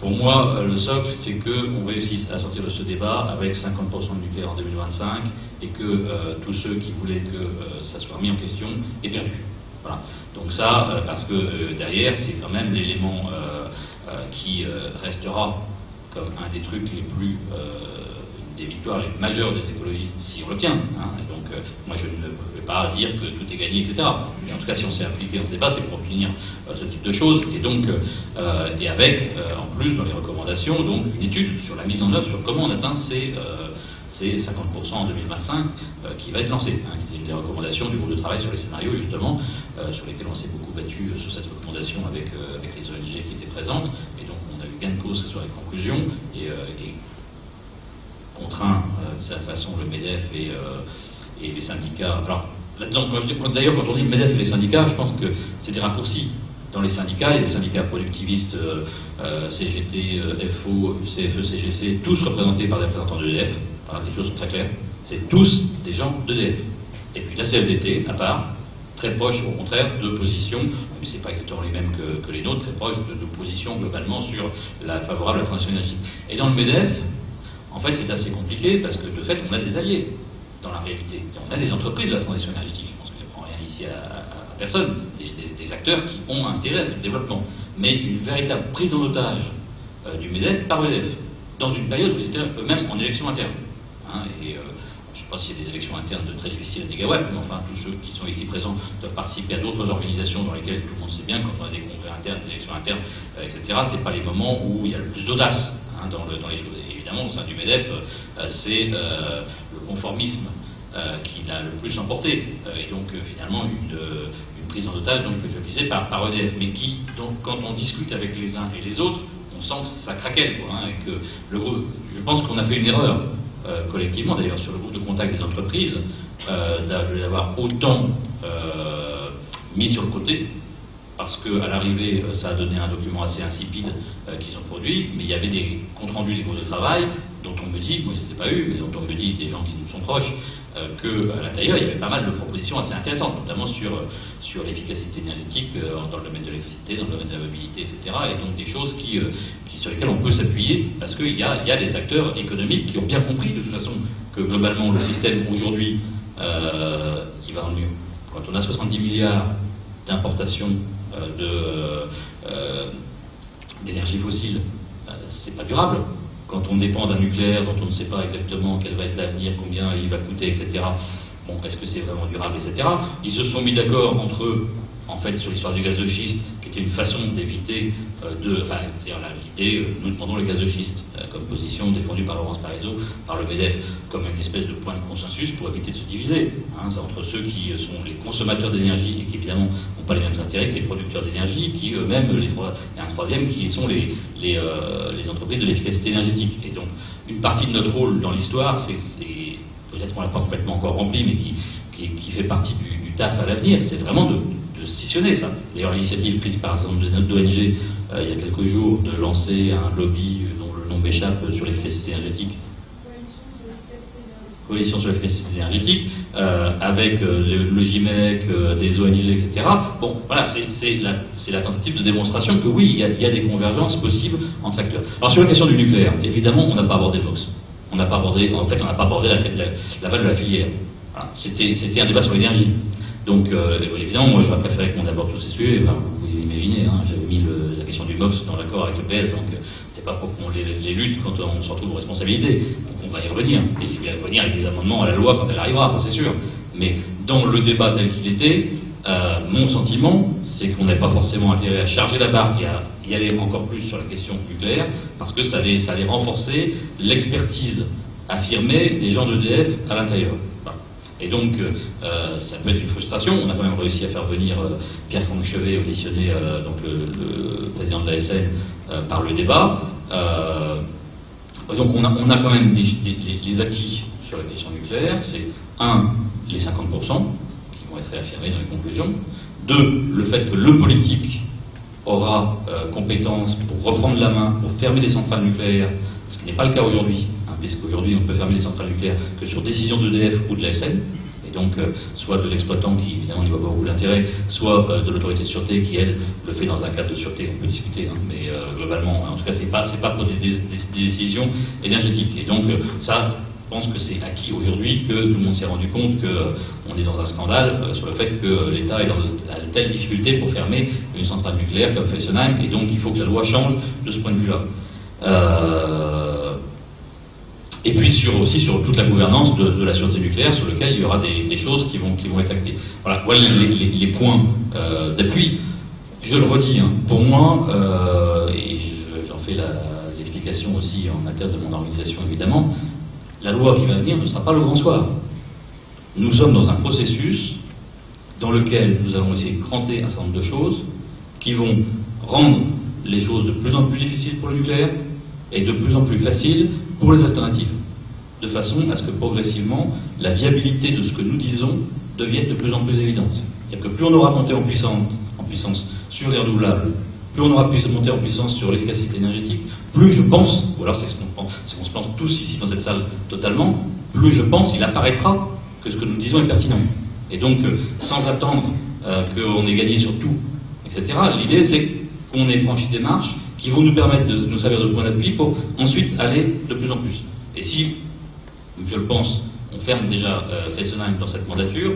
Pour moi, le socle, c'est qu'on réussisse à sortir de ce débat avec 50% de nucléaire en 2025 et que tous ceux qui voulaient que ça soit mis en question aient perdu. Voilà. Donc ça, parce que derrière, c'est quand même l'élément qui restera comme un des trucs les plus des victoires les majeures des écologies, si on l'obtient. Et donc, moi, je ne vais pas dire que tout est gagné, etc. Mais en tout cas, si on s'est impliqué dans ce débat, c'est pour obtenir ce type de choses. Et donc, et avec, en plus, dans les recommandations, donc une étude sur la mise en œuvre, sur comment on atteint ces 50% en 2025 qui va être lancée. C'est une des recommandations du groupe de travail sur les scénarios, justement, sur lesquels on s'est beaucoup battu sur cette recommandation avec les ONG qui étaient présentes. Et donc, on a eu gain de cause sur les conclusions et contraint de cette façon le MEDEF et les syndicats. Alors, là-dedans, d'ailleurs, quand on dit le MEDEF et les syndicats, je pense que c'est des raccourcis. Dans les syndicats, il y a des syndicats productivistes, CGT, FO, CFE, CGC, tous représentés par des représentants de l'EDF. Voilà, les choses sont très claires. C'est tous des gens d'EDF. Et puis la CFDT, à part, très proche, au contraire, de positions, mais c'est pas exactement les mêmes que les nôtres, très proche de positions globalement sur la favorable à la transition énergétique. Et dans le MEDEF, en fait, c'est assez compliqué parce que, de fait, on a des alliés dans la réalité. On a des entreprises de la transition énergétique. Je pense que je ne prends rien ici à personne. Des acteurs qui ont intérêt à ce développement. Mais une véritable prise en otage du MEDEF par l'EDF, dans une période où ils étaient eux-mêmes en élection interne. Je ne sais pas s'il y a des élections internes de très difficiles à négawatt, mais enfin, tous ceux qui sont ici présents doivent participer à d'autres organisations dans lesquelles tout le monde sait bien, quand on a des congrès internes, des élections internes, etc., ce n'est pas les moments où il y a le plus d'audace dans les choses. Et évidemment, au sein du MEDEF, c'est le conformisme qui l'a le plus emporté. Et donc, finalement, une prise en otage, donc, que je disais, par EDF, mais qui, donc, quand on discute avec les uns et les autres, on sent que ça craquelle, et que je pense qu'on a fait une erreur, collectivement d'ailleurs, sur le groupe de contact des entreprises, d'avoir autant mis sur le côté, parce qu'à l'arrivée, ça a donné un document assez insipide qu'ils ont produit, mais il y avait des comptes rendus des groupes de travail, dont on me dit, moi je ne les ai pas eu, mais dont on me dit des gens qui nous sont proches, qu'à l'intérieur, il y avait pas mal de propositions assez intéressantes, notamment sur l'efficacité énergétique dans le domaine de l'électricité, dans le domaine de la mobilité, etc. Et donc des choses sur lesquelles on peut s'appuyer, parce qu'il y a des acteurs économiques qui ont bien compris, de toute façon, que globalement, le système aujourd'hui, il va dans le mieux. Quand on a 70 milliards d'importation d'énergie fossile, c'est pas durable. Quand on dépend d'un nucléaire dont on ne sait pas exactement quel va être l'avenir, combien il va coûter, etc. Bon, est-ce que c'est vraiment durable, etc. Ils se sont mis d'accord entre eux, en fait, sur l'histoire du gaz de schiste, qui était une façon d'éviter c'est-à-dire l'idée, nous demandons le gaz de schiste, comme position défendue par Laurence Parisot, par le MEDEF, comme une espèce de point de consensus pour éviter de se diviser. C'est entre ceux qui sont les consommateurs d'énergie et qui, évidemment, n'ont pas les mêmes intérêts que les producteurs d'énergie, qui eux-mêmes, et un troisième, qui sont les entreprises de l'efficacité énergétique. Et donc, une partie de notre rôle dans l'histoire, c'est peut-être qu'on l'a pas complètement encore rempli, mais qui fait partie du taf à l'avenir, c'est vraiment de scissionner ça. D'ailleurs, l'initiative prise par un certain nombre d'ONG il y a quelques jours de lancer un lobby dont le nom m'échappe sur l'efficacité énergétique. Coalition sur l'efficacité énergétique, avec le GIMEC, des ONG, etc. Bon, voilà, c'est la tentative de démonstration que oui, il y a des convergences possibles entre acteurs. Alors sur la question du nucléaire, évidemment, on n'a pas abordé le Vox. On n'a pas abordé la balle de la filière. Voilà. C'était un débat sur l'énergie. Donc, évidemment, moi, j'aurais préféré qu'on aborde tous ces sujets. Vous pouvez imaginer, j'avais mis la question du MOX dans l'accord avec le PS, donc c'était pas pour qu'on les lutte quand on se retrouve aux responsabilités. Donc, on va y revenir. Et je vais y revenir avec des amendements à la loi quand elle arrivera, ça c'est sûr. Mais dans le débat tel qu'il était, mon sentiment, c'est qu'on n'avait pas forcément intérêt à charger la barque et à y aller encore plus sur la question nucléaire, parce que ça allait renforcer l'expertise affirmée des gens d'EDF à l'intérieur. Et donc, ça peut être une frustration. On a quand même réussi à faire venir Pierre-Franck Chevet, auditionné donc le président de la SN, par le débat. Donc, on a quand même les acquis sur la question nucléaire. C'est, les 50% qui vont être réaffirmés dans les conclusions. 2, le fait que le politique aura compétence pour reprendre la main, pour fermer des centrales nucléaires, ce qui n'est pas le cas aujourd'hui, puisqu'aujourd'hui on peut fermer les centrales nucléaires que sur décision d'EDF ou de la SN, et Et donc, soit de l'exploitant qui, évidemment, n'y voit pas beaucoup d'intérêt, soit de l'autorité de sûreté qui, elle, le fait dans un cadre de sûreté, on peut discuter, hein, mais globalement, en tout cas, c'est pas pour des décisions énergétiques. Et donc, ça, je pense que c'est acquis aujourd'hui que tout le monde s'est rendu compte qu'on est dans un scandale sur le fait que l'État est dans de telles difficultés pour fermer une centrale nucléaire comme Fessenheim, et donc il faut que la loi change de ce point de vue-là. Et puis aussi sur toute la gouvernance de la sûreté nucléaire, sur lequel il y aura des choses qui vont être actées. Voilà les points d'appui. Je le redis, hein, pour moi, et j'en fais l'explication aussi en interne de mon organisation évidemment, la loi qui va venir ne sera pas le grand soir. Nous sommes dans un processus dans lequel nous allons essayer de cranter un certain nombre de choses qui vont rendre les choses de plus en plus difficiles pour le nucléaire et de plus en plus faciles pour les alternatives, de façon à ce que progressivement la viabilité de ce que nous disons devienne de plus en plus évidente. C'est-à-dire que plus on aura monté en puissance sur les renouvelables, plus on aura pu monter en puissance sur l'efficacité énergétique, plus je pense, ou alors c'est ce qu'on se plante tous ici dans cette salle totalement, plus je pense il apparaîtra que ce que nous disons est pertinent. Et donc, sans attendre qu'on ait gagné sur tout, etc., l'idée c'est qu'on ait franchi des marches qui vont nous permettre de nous servir de point d'appui pour ensuite aller de plus en plus. Et si, je le pense, on ferme déjà Fessenheim dans cette mandature,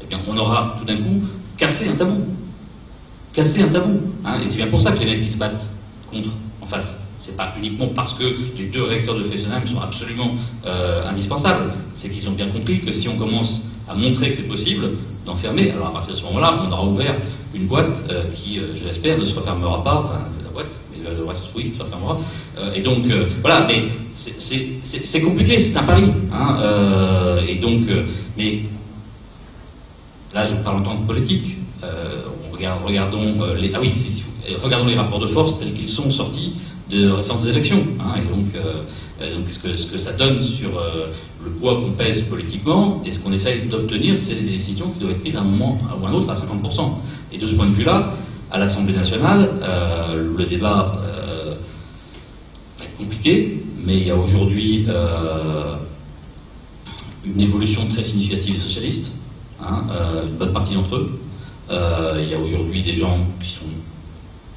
eh bien on aura tout d'un coup cassé un tabou. Casser un tabou. Hein, et c'est bien pour ça que les mecs qui se battent contre, en face. C'est pas uniquement parce que les 2 réacteurs de Fessenheim sont absolument indispensables. C'est qu'ils ont bien compris que si on commence à montrer que c'est possible d'enfermer, alors à partir de ce moment-là, on aura ouvert une boîte qui, je l'espère, ne se refermera pas. Enfin, la boîte, mais le reste, oui, se refermera. Et donc, voilà, mais c'est compliqué, c'est un pari. Hein, et donc, mais là, je parle en tant que politique. Regardons les rapports de force tels qu'ils sont sortis de récentes élections. Hein, et donc ce que ça donne sur le poids qu'on pèse politiquement, et ce qu'on essaye d'obtenir, c'est des décisions qui doivent être prises à un moment ou à un autre à 50%. Et de ce point de vue-là, à l'Assemblée nationale, le débat va être compliqué, mais il y a aujourd'hui une évolution très significative des socialistes, hein, une bonne partie d'entre eux. Il y a aujourd'hui des gens qui sont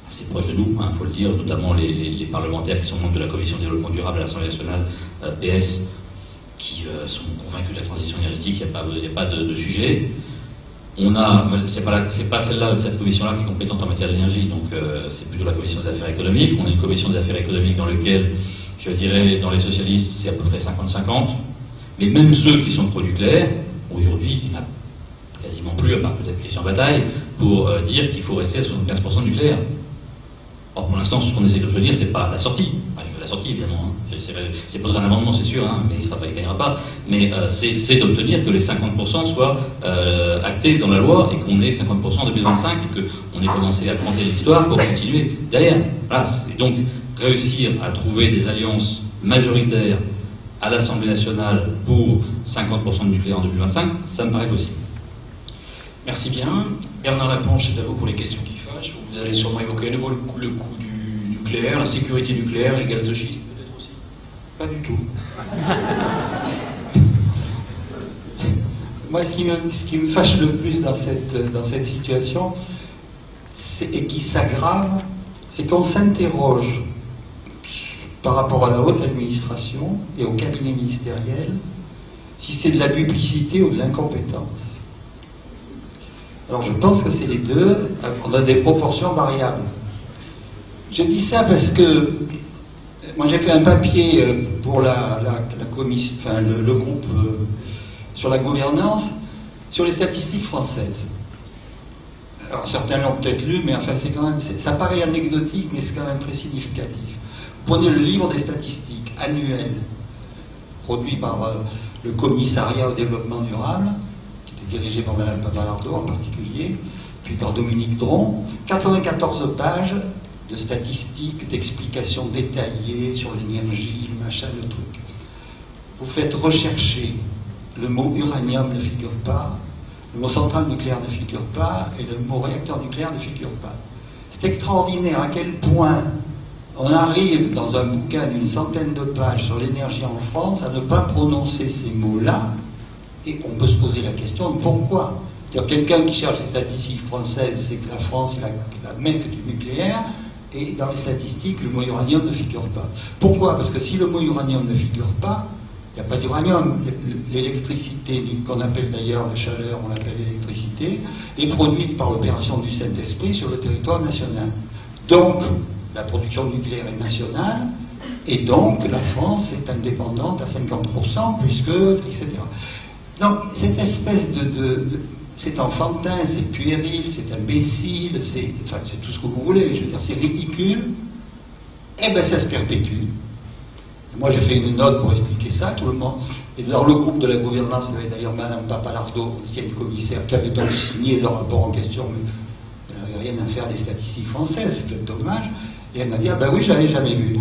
assez proches de nous, il faut le dire, notamment les parlementaires qui sont membres de la Commission du développement durable à l'Assemblée nationale, PS, qui sont convaincus de la transition énergétique, il n'y a pas de sujet. C'est pas celle-là, cette commission-là qui est compétente en matière d'énergie, donc c'est plutôt la commission des affaires économiques. On a une commission des affaires économiques dans laquelle, je dirais, dans les socialistes, c'est à peu près 50-50. Mais même ceux qui sont pro-nucléaires, aujourd'hui, il n'y en a quasiment plus, à part peut-être Christian Bataille, pour dire qu'il faut rester à 75% nucléaire. Or, pour l'instant, ce qu'on essaie de se dire, c'est pas la sortie. Enfin, je veux la sortie, évidemment. Hein. J'ai posé un amendement, c'est sûr, hein, mais il ne gagnera pas. Mais c'est d'obtenir que les 50% soient actés dans la loi et qu'on ait 50% en 2025 et qu'on ait commencé à compter l'histoire pour continuer derrière. Voilà. Et donc, réussir à trouver des alliances majoritaires à l'Assemblée nationale pour 50% de nucléaire en 2025, ça me paraît possible. Merci bien. Bernard Laplanche, c'est à vous pour les questions qui fâchent. Vous allez sûrement évoquer à nouveau le coût du nucléaire, la sécurité nucléaire et le gaz de schiste, peut-être aussi. Pas du tout. Moi, ce qui me fâche le plus dans cette situation, et qui s'aggrave, c'est qu'on s'interroge par rapport à la haute administration et au cabinet ministériel, si c'est de la publicité ou de l'incompétence. Alors je pense que c'est les deux, on a des proportions variables. Je dis ça parce que moi j'ai fait un papier pour la commission, enfin le groupe sur la gouvernance, sur les statistiques françaises. Alors certains l'ont peut-être lu, mais enfin c'est quand même, ça paraît anecdotique, mais c'est quand même très significatif. Prenez le livre des statistiques annuelles, produit par le commissariat au développement durable, dirigé par Mme Papalardo en particulier, puis par Dominique Dron, 94 pages de statistiques, d'explications détaillées sur l'énergie, le machin, le truc. Vous faites rechercher, le mot uranium ne figure pas, le mot centrale nucléaire ne figure pas, et le mot réacteur nucléaire ne figure pas. C'est extraordinaire à quel point on arrive dans un bouquin d'une centaine de pages sur l'énergie en France à ne pas prononcer ces mots-là, Et on peut se poser la question de pourquoi. C'est-à-dire quelqu'un qui cherche les statistiques françaises, c'est que la France est la mecque du nucléaire, et dans les statistiques, le mot uranium ne figure pas. Pourquoi? Parce que si le mot uranium ne figure pas, il n'y a pas d'uranium. L'électricité, qu'on appelle d'ailleurs la chaleur, on l'appelle l'électricité, est produite par l'opération du Saint-Esprit sur le territoire national. Donc, la production nucléaire est nationale, et donc la France est indépendante à 50%, puisque, etc. Donc, cette espèce c'est enfantin, c'est puéril, c'est imbécile, c'est tout ce que vous voulez, je veux dire, c'est ridicule, et bien ça se perpétue. Moi j'ai fait une note pour expliquer ça, tout le monde. Et dans le groupe de la gouvernance, il y avait d'ailleurs Madame Papalardo, ancienne commissaire, qui avait donc signé le rapport en question, mais elle n'avait rien à faire des statistiques françaises, c'est dommage. Et elle m'a dit, ah ben oui, je l'avais jamais vu.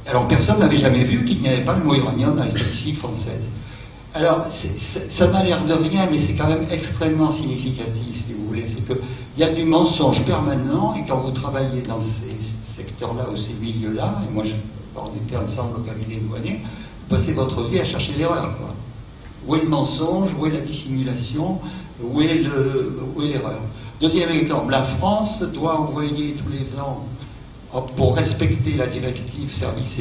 Alors personne n'avait jamais vu qu'il n'y avait pas le mot uranium dans les statistiques françaises. Alors, ça n'a l'air de rien, mais c'est quand même extrêmement significatif, si vous voulez. C'est qu'il y a du mensonge permanent, et quand vous travaillez dans ces secteurs-là ou ces milieux-là, et moi, on était ensemble au cabinet douanier, vous passez votre vie à chercher l'erreur, quoi. Où est le mensonge, où est la dissimulation, où est l'erreur? Deuxième exemple, la France doit envoyer tous les ans, pour respecter la directive service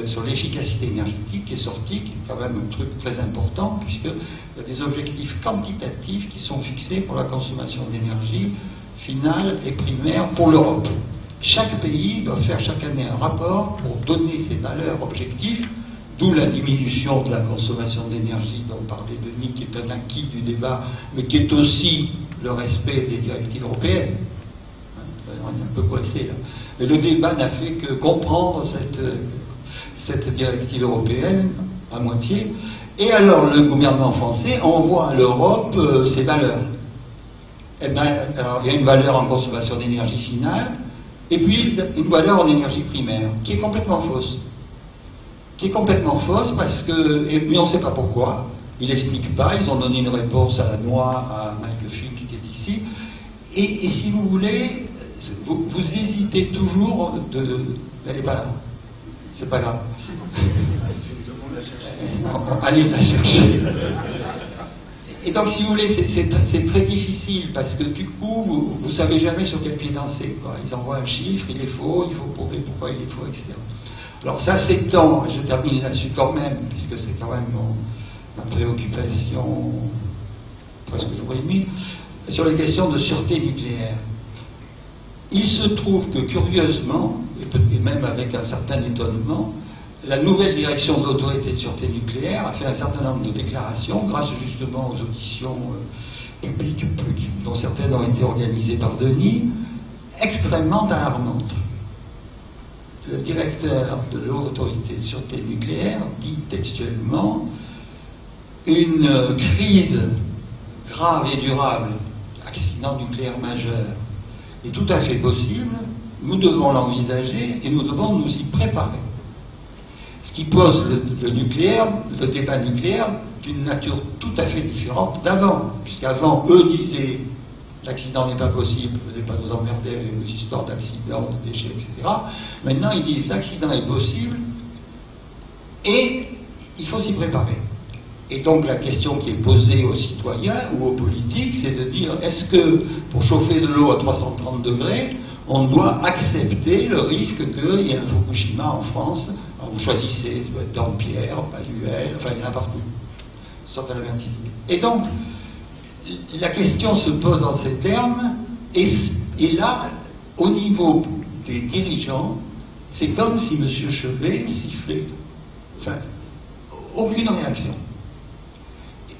sur l'efficacité énergétique qui est sortie, qui est quand même un truc très important, puisqu'il y a des objectifs quantitatifs qui sont fixés pour la consommation d'énergie finale et primaire pour l'Europe. Chaque pays doit faire chaque année un rapport pour donner ses valeurs objectives, d'où la diminution de la consommation d'énergie dont parlait Denis, qui est un acquis du débat, mais qui est aussi le respect des directives européennes. On est un peu coincé là. Mais le débat n'a fait que comprendre cette directive européenne à moitié. Et alors le gouvernement français envoie à l'Europe ses valeurs. Et bien, alors il y a une valeur en consommation d'énergie finale, et puis une valeur en énergie primaire, qui est complètement fausse. Qui est complètement fausse parce que, mais on ne sait pas pourquoi, ils n'expliquent pas, ils ont donné une réponse à la noix, à Michael Field qui est ici, et si vous voulez, vous hésitez toujours elle n'est pas là. C'est pas grave. Allez la chercher. Et donc, si vous voulez, c'est très difficile parce que du coup, vous ne savez jamais sur quel pied danser, quoi. Ils envoient un chiffre, il est faux, il faut prouver pourquoi il est faux, etc. Alors ça s'étend, je termine là-dessus quand même, puisque c'est quand même ma préoccupation presque jour et demi, sur les questions de sûreté nucléaire. Il se trouve que, curieusement, et même avec un certain étonnement, la nouvelle direction de l'autorité de sûreté nucléaire a fait un certain nombre de déclarations, grâce justement aux auditions publiques, dont certaines ont été organisées par Denis, extrêmement alarmantes. Le directeur de l'autorité de sûreté nucléaire dit textuellement: une crise grave et durable, accident nucléaire majeur, est tout à fait possible, nous devons l'envisager et nous devons nous y préparer. Ce qui pose le nucléaire, le débat nucléaire, d'une nature tout à fait différente d'avant, puisqu'avant, eux disaient l'accident n'est pas possible, ne venez pas nous emmerder avec nos histoires d'accidents, de déchets, etc. Maintenant, ils disent l'accident est possible et il faut s'y préparer. Et donc la question qui est posée aux citoyens ou aux politiques, c'est de dire, est-ce que pour chauffer de l'eau à 330 degrés, on doit accepter le risque qu'il y ait un Fukushima en France? Alors vous choisissez, ça doit être Dampierre, Paluel, enfin il y en a partout. Sorte à la verticale. Et donc, la question se pose dans ces termes, et là, au niveau des dirigeants, c'est comme si M. Chevet sifflait. Enfin, aucune réaction.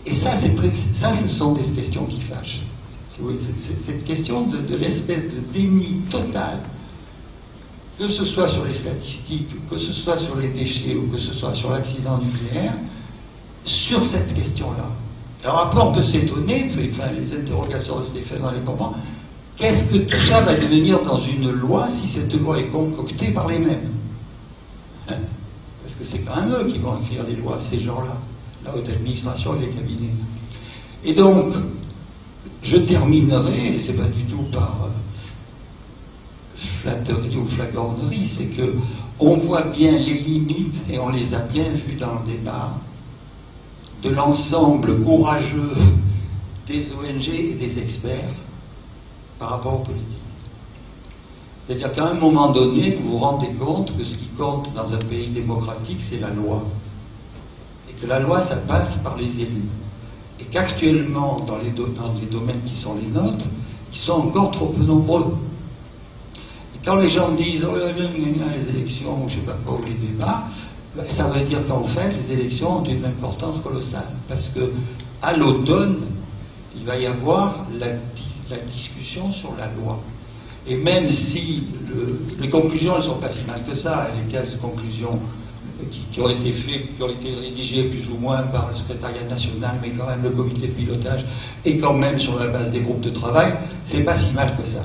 Et ça, ce sont des questions qui fâchent. Cette question de l'espèce de déni total, que ce soit sur les statistiques, que ce soit sur les déchets, ou que ce soit sur l'accident nucléaire, sur cette question-là. Alors après, on peut s'étonner, enfin, les interrogations de Stéphane, on les comprend, qu'est-ce que tout ça va devenir dans une loi si cette loi est concoctée par les mêmes? Hein? Parce que c'est quand même eux qui vont écrire les lois, ces gens-là, la haute administration et les cabinets. Et donc, je terminerai, et c'est pas du tout par flatterie ou flagornerie, c'est que on voit bien les limites, et on les a bien vues dans le débat, de l'ensemble courageux des ONG et des experts par rapport aux politiques. C'est-à-dire qu'à un moment donné, vous vous rendez compte que ce qui compte dans un pays démocratique, c'est la loi. Et que la loi, ça passe par les élus. Et qu'actuellement, dans les domaines qui sont les nôtres, ils sont encore trop peu nombreux. Et quand les gens disent « Oh, les élections, je ne sais pas quoi, ou les débats », ça veut dire qu'en fait, les élections ont une importance colossale. Parce que à l'automne, il va y avoir la discussion sur la loi. Et même si les conclusions, elles ne sont pas si mal que ça, les 15 conclusions qui ont été faites, qui ont été rédigées plus ou moins par le secrétariat national, mais quand même le comité de pilotage, et quand même sur la base des groupes de travail, c'est pas si mal que ça.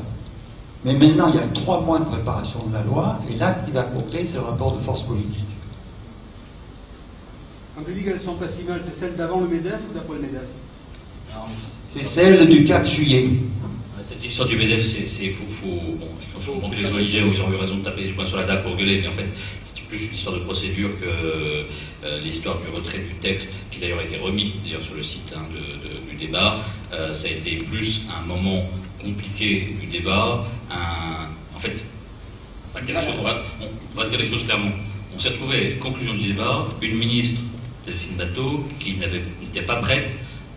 Mais maintenant, il y a 3 mois de préparation de la loi, et là, ce qui va compter, c'est le rapport de force politique. Quand tu dis qu'elles sont pas si mal, c'est celle d'avant le MEDEF ou d'après le MEDEF? C'est celle du 4 juillet. Cette histoire du MEDEF, bon, je comprends que les ONG ils ont eu raison de taper du poing sur la table pour gueuler, mais en fait, c'est plus une histoire de procédure que l'histoire du retrait du texte, qui d'ailleurs a été remis d'ailleurs sur le site du débat. Ça a été plus un moment compliqué du débat, en fait, on va dire les choses clairement. On s'est retrouvé, conclusion du débat, une ministre, Delphine Batho, qui n'était pas prête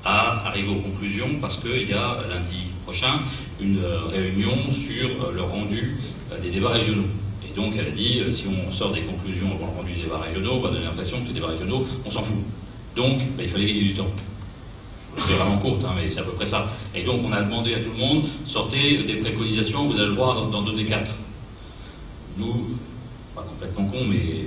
à arriver aux conclusions parce qu'il y a lundi prochain une réunion sur le rendu des débats régionaux. Et donc elle a dit, si on sort des conclusions avant le rendu des débats régionaux, on va donner l'impression que les débats régionaux, on s'en fout. Donc il fallait gagner du temps. C'est vraiment courte, hein, mais c'est à peu près ça. Et donc on a demandé à tout le monde, sortez des préconisations, vous avez le droit d'en donner 4. Nous, pas complètement con, mais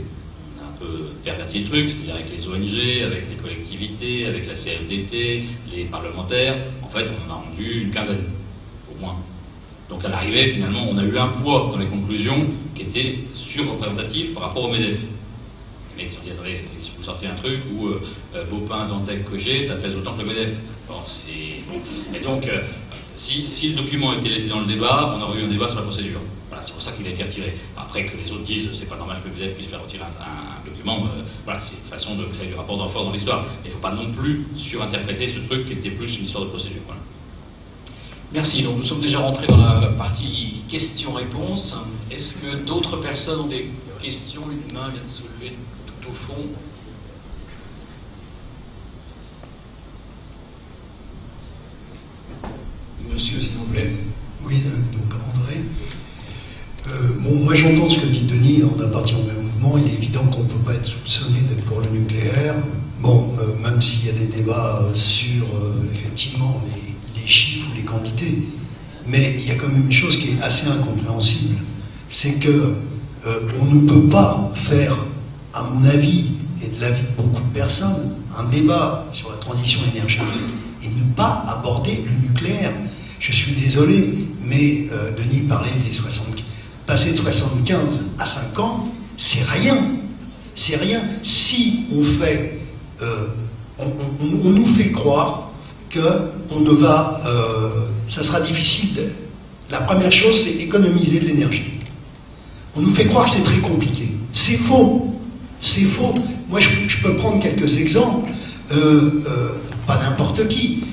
on a un peu perverti le truc, c'est-à-dire avec les ONG, avec les collectivités, avec la CFDT, les parlementaires, en fait on en a rendu une quinzaine, au moins. Donc à l'arrivée, finalement, on a eu un poids dans les conclusions qui était surreprésentatif par rapport au MEDEF. Mais si on dit, attendez, si vous sortez un truc où Baupin, Dantec, Cogé, ça pèse autant que le MEDEF. Bon, et donc, si le document était laissé dans le débat, on aurait eu un débat sur la procédure. Voilà, c'est pour ça qu'il a été retiré. Après que les autres disent c'est pas normal que le MEDEF puisse faire retirer un document, voilà, c'est une façon de créer du rapport d'enfort dans l'histoire. Il ne faut pas non plus surinterpréter ce truc qui était plus une histoire de procédure. Voilà. Merci. Donc nous sommes déjà rentrés dans la partie questions-réponses. Est-ce que d'autres personnes ont des questions? Une main vient de se lever tout au fond. Monsieur, s'il vous plaît. Oui, donc André. Bon, moi j'entends ce que dit Denis, on appartient au même mouvement, il est évident qu'on ne peut pas être soupçonné d'être pour le nucléaire. Bon, même s'il y a des débats sur effectivement les chiffres ou les quantités, mais il y a quand même une chose qui est assez incompréhensible, c'est que on ne peut pas faire, à mon avis, et de l'avis de beaucoup de personnes, un débat sur la transition énergétique et ne pas aborder le nucléaire. Je suis désolé, mais Denis parlait des 75. Passer de 75 à 50, c'est rien. C'est rien. Si on fait, on nous fait croire que ça sera difficile. La première chose, c'est économiser de l'énergie. On nous fait croire que c'est très compliqué. C'est faux. C'est faux. Moi, je peux prendre quelques exemples. Pas n'importe qui.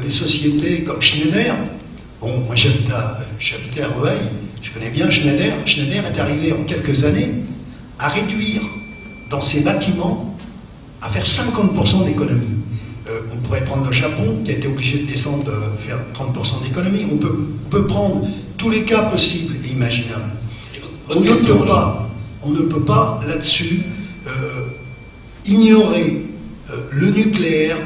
Des sociétés comme Schneider. Bon, moi j'habitais à Rueil, je connais bien Schneider. Schneider est arrivé en quelques années à réduire dans ses bâtiments, à faire 50% d'économie. On pourrait prendre le Japon, qui a été obligé de descendre, faire 30% d'économie. On peut prendre tous les cas possibles et imaginables. On ne peut pas là-dessus ignorer le nucléaire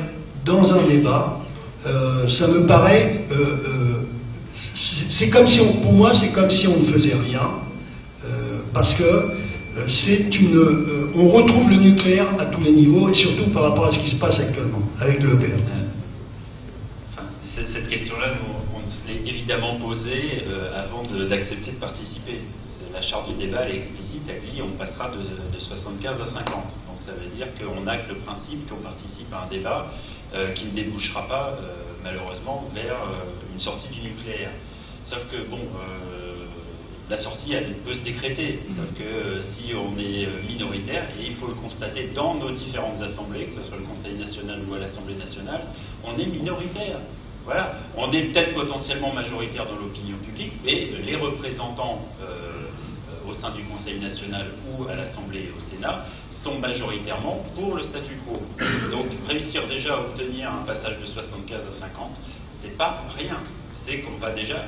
dans un débat. Ça me paraît... c'est comme si pour moi, c'est comme si on ne faisait rien, parce que on retrouve le nucléaire à tous les niveaux, et surtout par rapport à ce qui se passe actuellement avec le EPR. Cette question-là, on se l'est évidemment posée avant d'accepter de participer. La charte du débat, elle est explicite, elle dit on passera de 75 à 50. Donc ça veut dire qu'on acte le principe qu'on participe à un débat qui ne débouchera pas, malheureusement, vers une sortie du nucléaire. Sauf que, bon, la sortie, elle peut se décréter. Sauf que si on est minoritaire, et il faut le constater dans nos différentes assemblées, que ce soit le Conseil national ou à l'Assemblée nationale, on est minoritaire. Voilà. On est peut-être potentiellement majoritaire dans l'opinion publique, mais les représentants au sein du Conseil national ou à l'Assemblée et au Sénat sont majoritairement pour le statu quo. Donc réussir déjà à obtenir un passage de 75 à 50, c'est pas rien. C'est qu'on va déjà,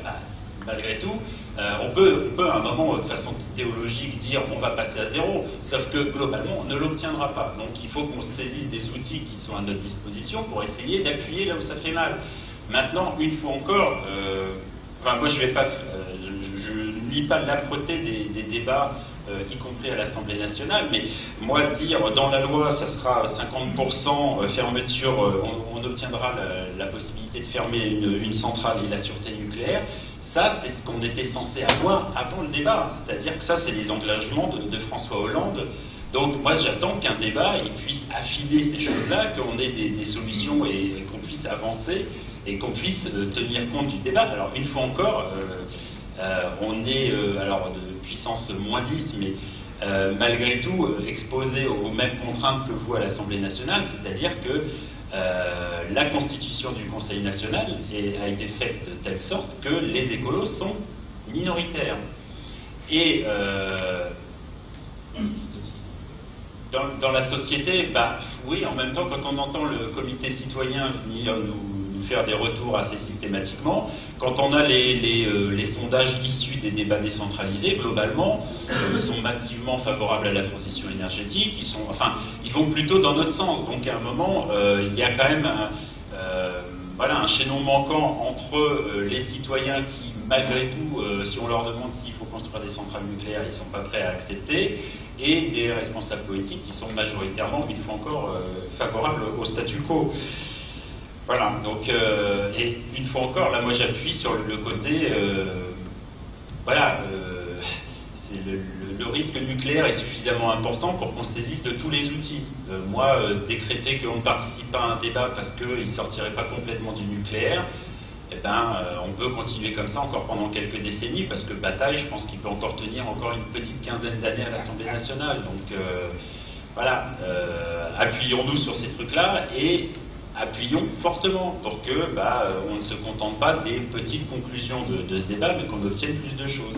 malgré tout, on peut à un moment, de façon théologique, dire on va passer à zéro, sauf que globalement, on ne l'obtiendra pas. Donc il faut qu'on saisisse des outils qui sont à notre disposition pour essayer d'appuyer là où ça fait mal. Maintenant, une fois encore, moi je ne lis pas l'âpreté des débats, y compris à l'Assemblée nationale, mais moi dire dans la loi ça sera 50% fermeture, on obtiendra la possibilité de fermer une centrale et la sûreté nucléaire, ça c'est ce qu'on était censé avoir avant le débat, c'est-à-dire que ça c'est les engagements de François Hollande. Donc moi j'attends qu'un débat puisse affiner ces choses-là, qu'on ait des solutions et qu'on puisse avancer et qu'on puisse tenir compte du débat. Alors une fois encore, on est alors de puissance moins 10, mais malgré tout exposé aux mêmes contraintes que vous à l'Assemblée nationale, c'est-à-dire que la constitution du Conseil national a été faite de telle sorte que les écolos sont minoritaires. Et dans la société, oui, en même temps, quand on entend le comité citoyen venir nous faire des retours assez systématiquement, quand on a les sondages issus des débats décentralisés, globalement, sont massivement favorables à la transition énergétique, ils vont plutôt dans notre sens. Donc à un moment, il y a quand même un chaînon manquant entre les citoyens qui, malgré tout, si on leur demande s'il faut construire des centrales nucléaires, ils ne sont pas prêts à accepter, et des responsables politiques qui sont majoritairement, une fois encore, favorables au statu quo. Voilà, donc, et une fois encore, là moi j'appuie sur le côté, le risque nucléaire est suffisamment important pour qu'on saisisse de tous les outils. Décréter qu'on ne participe pas à un débat parce qu'il ne sortirait pas complètement du nucléaire, on peut continuer comme ça encore pendant quelques décennies, parce que Bataille, je pense qu'il peut encore tenir encore une petite quinzaine d'années à l'Assemblée nationale. Donc appuyons-nous sur ces trucs-là et appuyons fortement pour que on ne se contente pas des petites conclusions de ce débat, mais qu'on obtienne plus de choses.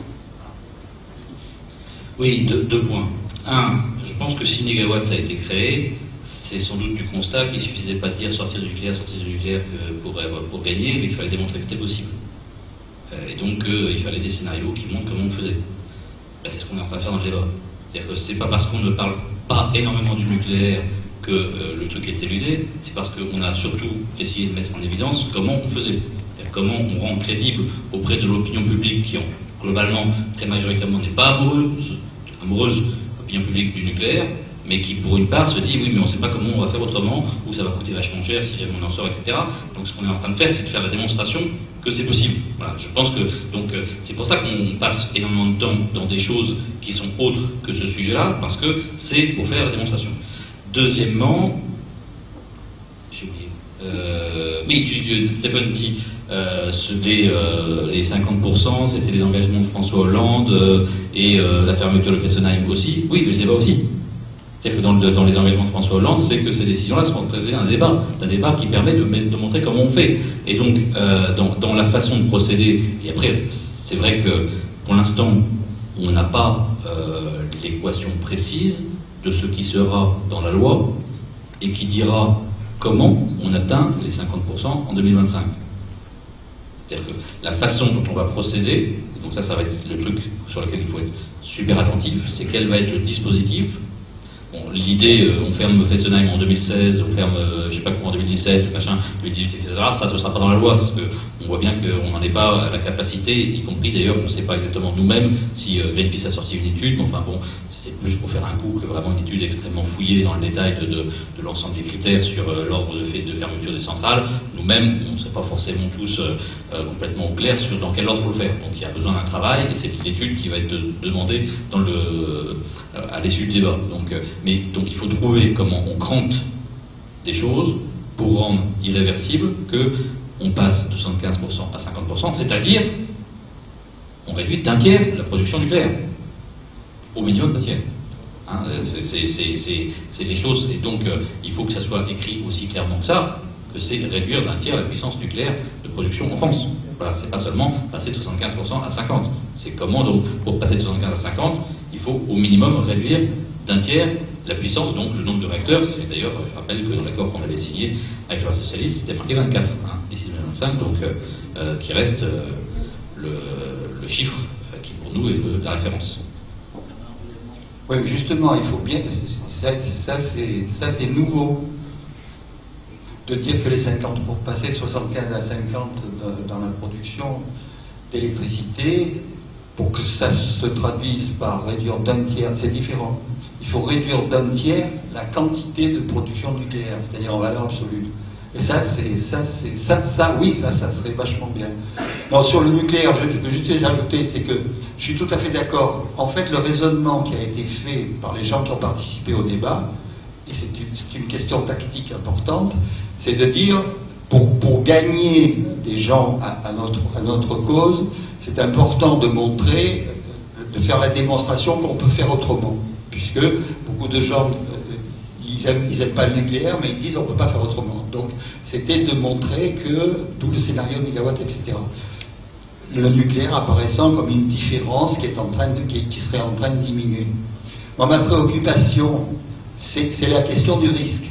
Oui, deux points. Un, je pense que si Négawatt ça a été créé, c'est sans doute du constat qu'il ne suffisait pas de dire sortir du nucléaire pour gagner, mais qu'il fallait démontrer que c'était possible. Et donc il fallait des scénarios qui montrent comment on faisait. C'est ce qu'on est en train de faire dans le débat. C'est-à-dire que c'est pas parce qu'on ne parle pas énormément du nucléaire que le truc est éludé, c'est parce qu'on a surtout essayé de mettre en évidence comment on faisait. C'est-à-dire comment on rend crédible auprès de l'opinion publique qui, globalement, très majoritairement n'est pas amoureuse l'opinion publique du nucléaire, mais qui pour une part se dit oui mais on ne sait pas comment on va faire autrement, ou ça va coûter vachement cher si jamais on en sort, etc. Donc ce qu'on est en train de faire, c'est de faire la démonstration que c'est possible. Voilà, je pense que c'est pour ça qu'on passe énormément de temps dans des choses qui sont autres que ce sujet-là, parce que c'est pour faire la démonstration. Deuxièmement, j'ai oublié. Stéphane dit les 50%, c'était les engagements de François Hollande et la fermeture de Fessenheim aussi. Oui, mais le débat aussi. C'est-à-dire que dans les engagements de François Hollande, c'est que ces décisions-là seront traitées d'un débat qui permet de montrer comment on fait. Et donc, dans la façon de procéder, et après, c'est vrai que pour l'instant, on n'a pas l'équation précise de ce qui sera dans la loi et qui dira comment on atteint les 50% en 2025. C'est-à-dire que la façon dont on va procéder, donc ça va être le truc sur lequel il faut être super attentif, c'est quel va être le dispositif. Bon, l'idée, on ferme Fessenheim en 2016, on ferme, je sais pas comment, en 2017, machin, 2018, etc. Ça, ce sera pas dans la loi, parce qu'on voit bien qu'on n'en est pas à la capacité, y compris d'ailleurs, on ne sait pas exactement nous-mêmes si Greenpeace a sorti une étude, mais enfin bon, c'est plus pour faire un coup que vraiment une étude extrêmement fouillée dans le détail de l'ensemble des critères sur l'ordre de fermeture des centrales. Nous-mêmes, on ne sait pas forcément tous complètement au clair sur dans quel ordre il faut le faire. Donc il y a besoin d'un travail, et c'est une étude qui va être demandée à l'issue du débat. Donc il faut trouver comment on crante des choses pour rendre irréversible qu'on passe de 75% à 50%, c'est-à-dire on réduit d'un tiers la production nucléaire. Au minimum d'un tiers. Hein, c'est les choses, et donc il faut que ça soit écrit aussi clairement que ça, que c'est réduire d'un tiers la puissance nucléaire de production en France. Voilà, c'est pas seulement passer de 75% à 50%. C'est comment donc, pour passer de 75 à 50, il faut au minimum réduire d'un tiers la puissance, donc le nombre de réacteurs. C'est d'ailleurs, je rappelle que dans l'accord qu'on avait signé avec le Parti socialiste, c'était marqué 24, hein, d'ici 2025, donc qui reste le chiffre qui pour nous est la référence. Oui, justement, il faut bien, ça c'est nouveau, de dire que les 50, pour passer de 75 à 50 dans la production d'électricité, pour que ça se traduise par réduire d'un tiers, c'est différent. Il faut réduire d'un tiers la quantité de production nucléaire, c'est-à-dire en valeur absolue. Et ça serait vachement bien. Non, sur le nucléaire, je peux juste ajouter, c'est que je suis tout à fait d'accord. En fait, le raisonnement qui a été fait par les gens qui ont participé au débat, et c'est une question tactique importante, c'est de dire, pour gagner des gens à notre cause, c'est important de montrer, de faire la démonstration qu'on peut faire autrement. Puisque beaucoup de gens, ils aiment pas le nucléaire, mais ils disent on ne peut pas faire autrement. Donc c'était de montrer que, d'où le scénario de Gigawatt, etc. Le nucléaire apparaissant comme une différence qui serait en train de diminuer. Moi, ma préoccupation, c'est la question du risque,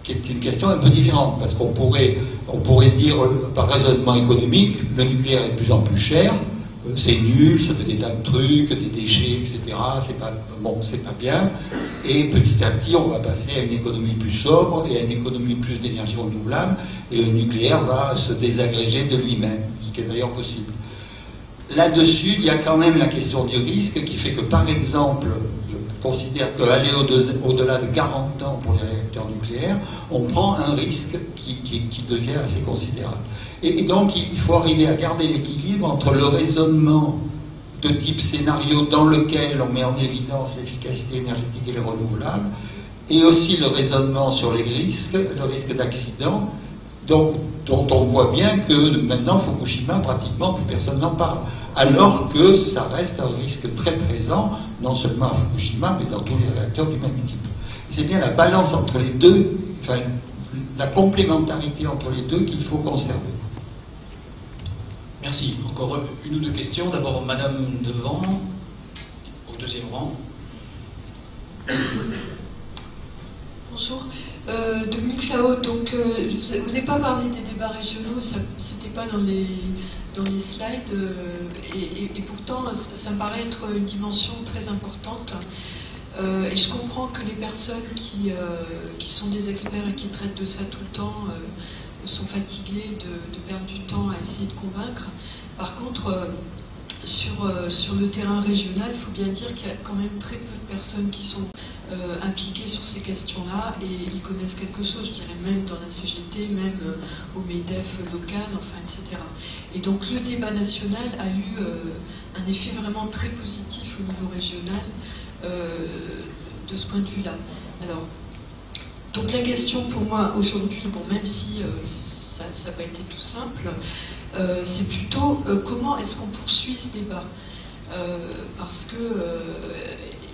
qui est une question un peu différente, parce qu'on pourrait dire, par raisonnement économique, le nucléaire est de plus en plus cher, c'est nul, ça fait des tas de trucs, des déchets, etc. C'est pas bien. Et petit à petit, on va passer à une économie plus sobre et à une économie plus d'énergie renouvelable, et le nucléaire va se désagréger de lui-même, ce qui est d'ailleurs possible. Là-dessus, il y a quand même la question du risque qui fait que, par exemple, je considère qu'aller au-delà de 40 ans pour les réacteurs nucléaires, on prend un risque qui devient assez considérable. Et donc, il faut arriver à garder l'équilibre entre le raisonnement de type scénario dans lequel on met en évidence l'efficacité énergétique et les renouvelables, et aussi le raisonnement sur les risques, le risque d'accident, dont on voit bien que maintenant, Fukushima, pratiquement, plus personne n'en parle. Alors que ça reste un risque très présent, non seulement à Fukushima, mais dans tous les réacteurs du même type. C'est bien la balance entre les deux, enfin, la complémentarité entre les deux qu'il faut conserver. Merci. Encore une ou deux questions. D'abord, Madame devant, au deuxième rang. Bonjour. Dominique Flao, donc vous n'avez pas parlé des débats régionaux, c'était pas dans les slides, et pourtant ça me paraît être une dimension très importante. Et je comprends que les personnes qui sont des experts et qui traitent de ça tout le temps sont fatiguées de perdre du temps à essayer de convaincre. Par contre, sur le terrain régional, il faut bien dire qu'il y a quand même très peu de personnes qui sont impliquées sur ces questions-là, et ils connaissent quelque chose, je dirais même dans la CGT, même au MEDEF local, enfin, etc. Et donc le débat national a eu un effet vraiment très positif au niveau régional de ce point de vue-là. Alors, donc la question pour moi aujourd'hui, bon, même si ça n'a pas été tout simple, c'est plutôt comment est-ce qu'on poursuit ce débat, parce que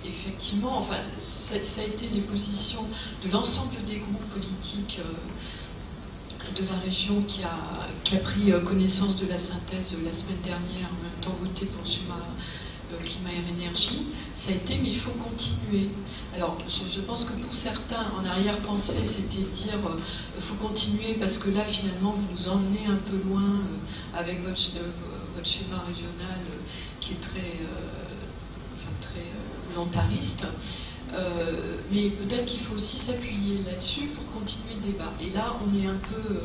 effectivement, enfin, ça a été les positions de l'ensemble des groupes politiques de la région qui a pris connaissance de la synthèse la semaine dernière, en même temps voté pour schéma climat et énergie. Ça a été, mais il faut continuer. Alors, je pense que pour certains, en arrière-pensée, c'était de dire il faut continuer parce que là, finalement, vous nous emmenez un peu loin avec votre schéma régional qui est très volontariste. Mais peut-être qu'il faut aussi s'appuyer là-dessus pour continuer le débat. Et là, on est un peu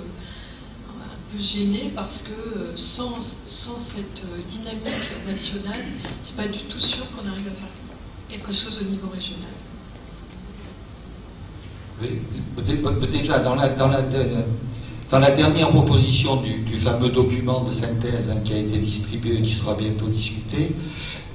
gêné parce que sans cette dynamique nationale, c'est pas du tout sûr qu'on arrive à faire quelque chose au niveau régional. Oui, déjà, dans la dernière proposition du fameux document de synthèse qui a été distribué et qui sera bientôt discuté,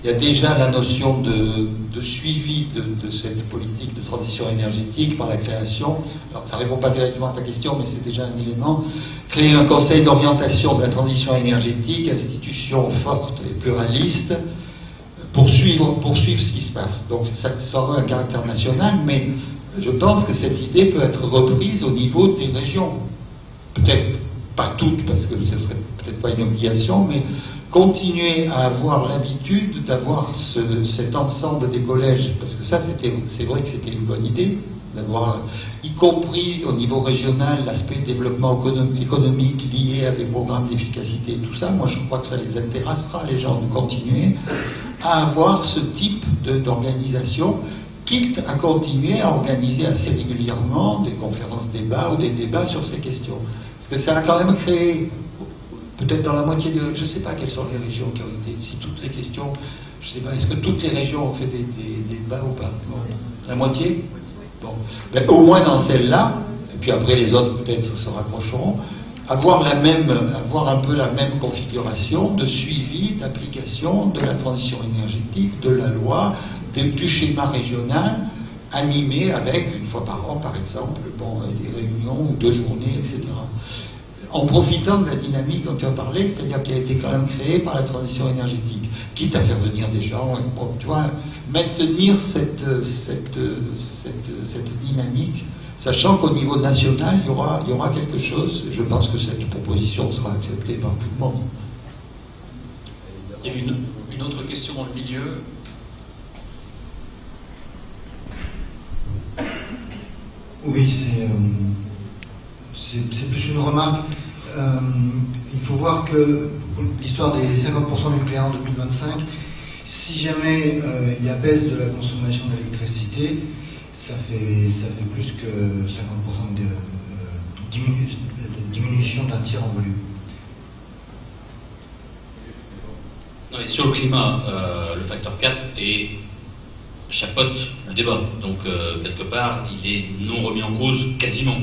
il y a déjà la notion de suivi de cette politique de transition énergétique par la création. Alors ça ne répond pas directement à ta question, mais c'est déjà un élément. Créer un conseil d'orientation de la transition énergétique, institution forte et pluraliste, poursuivre ce qui se passe. Donc ça aura un caractère national, mais je pense que cette idée peut être reprise au niveau des régions. Peut-être pas toutes, parce que ce serait peut-être pas une obligation, mais continuer à avoir l'habitude d'avoir cet ensemble des collèges, parce que ça, c'est vrai que c'était une bonne idée, d'avoir, y compris au niveau régional, l'aspect développement économique lié à des programmes d'efficacité et tout ça. Moi, je crois que ça les intéressera, les gens, de continuer à avoir ce type d'organisation, quitte à continuer à organiser assez régulièrement des conférences débats ou des débats sur ces questions. Parce que ça a quand même créé, peut-être dans la moitié de... Je ne sais pas quelles sont les régions qui ont été... Si toutes les questions... Je ne sais pas, est-ce que toutes les régions ont fait des débats ou pas? Bon. La moitié? Bon. Ben, au moins dans celle-là, et puis après les autres peut-être se raccrocheront, avoir un peu la même configuration de suivi, d'application de la transition énergétique, de la loi, du schéma régional, animé avec, une fois par an par exemple, bon, des réunions ou 2 journées, etc. En profitant de la dynamique dont tu as parlé, c'est-à-dire qui a été quand même créée par la transition énergétique, quitte à faire venir des gens, bon, tu vois, maintenir cette dynamique, sachant qu'au niveau national, il y aura quelque chose. Je pense que cette proposition sera acceptée par tout le monde. Il y a une autre question dans le milieu. Oui, c'est plus une remarque. Il faut voir que l'histoire des 50% nucléaire en 2025, si jamais il y a baisse de la consommation d'électricité, ça fait plus que 50% de diminution d'un tiers en volume. Non, mais sur le climat, le facteur 4 chapeaute le débat. Donc, quelque part, il est non remis en cause quasiment.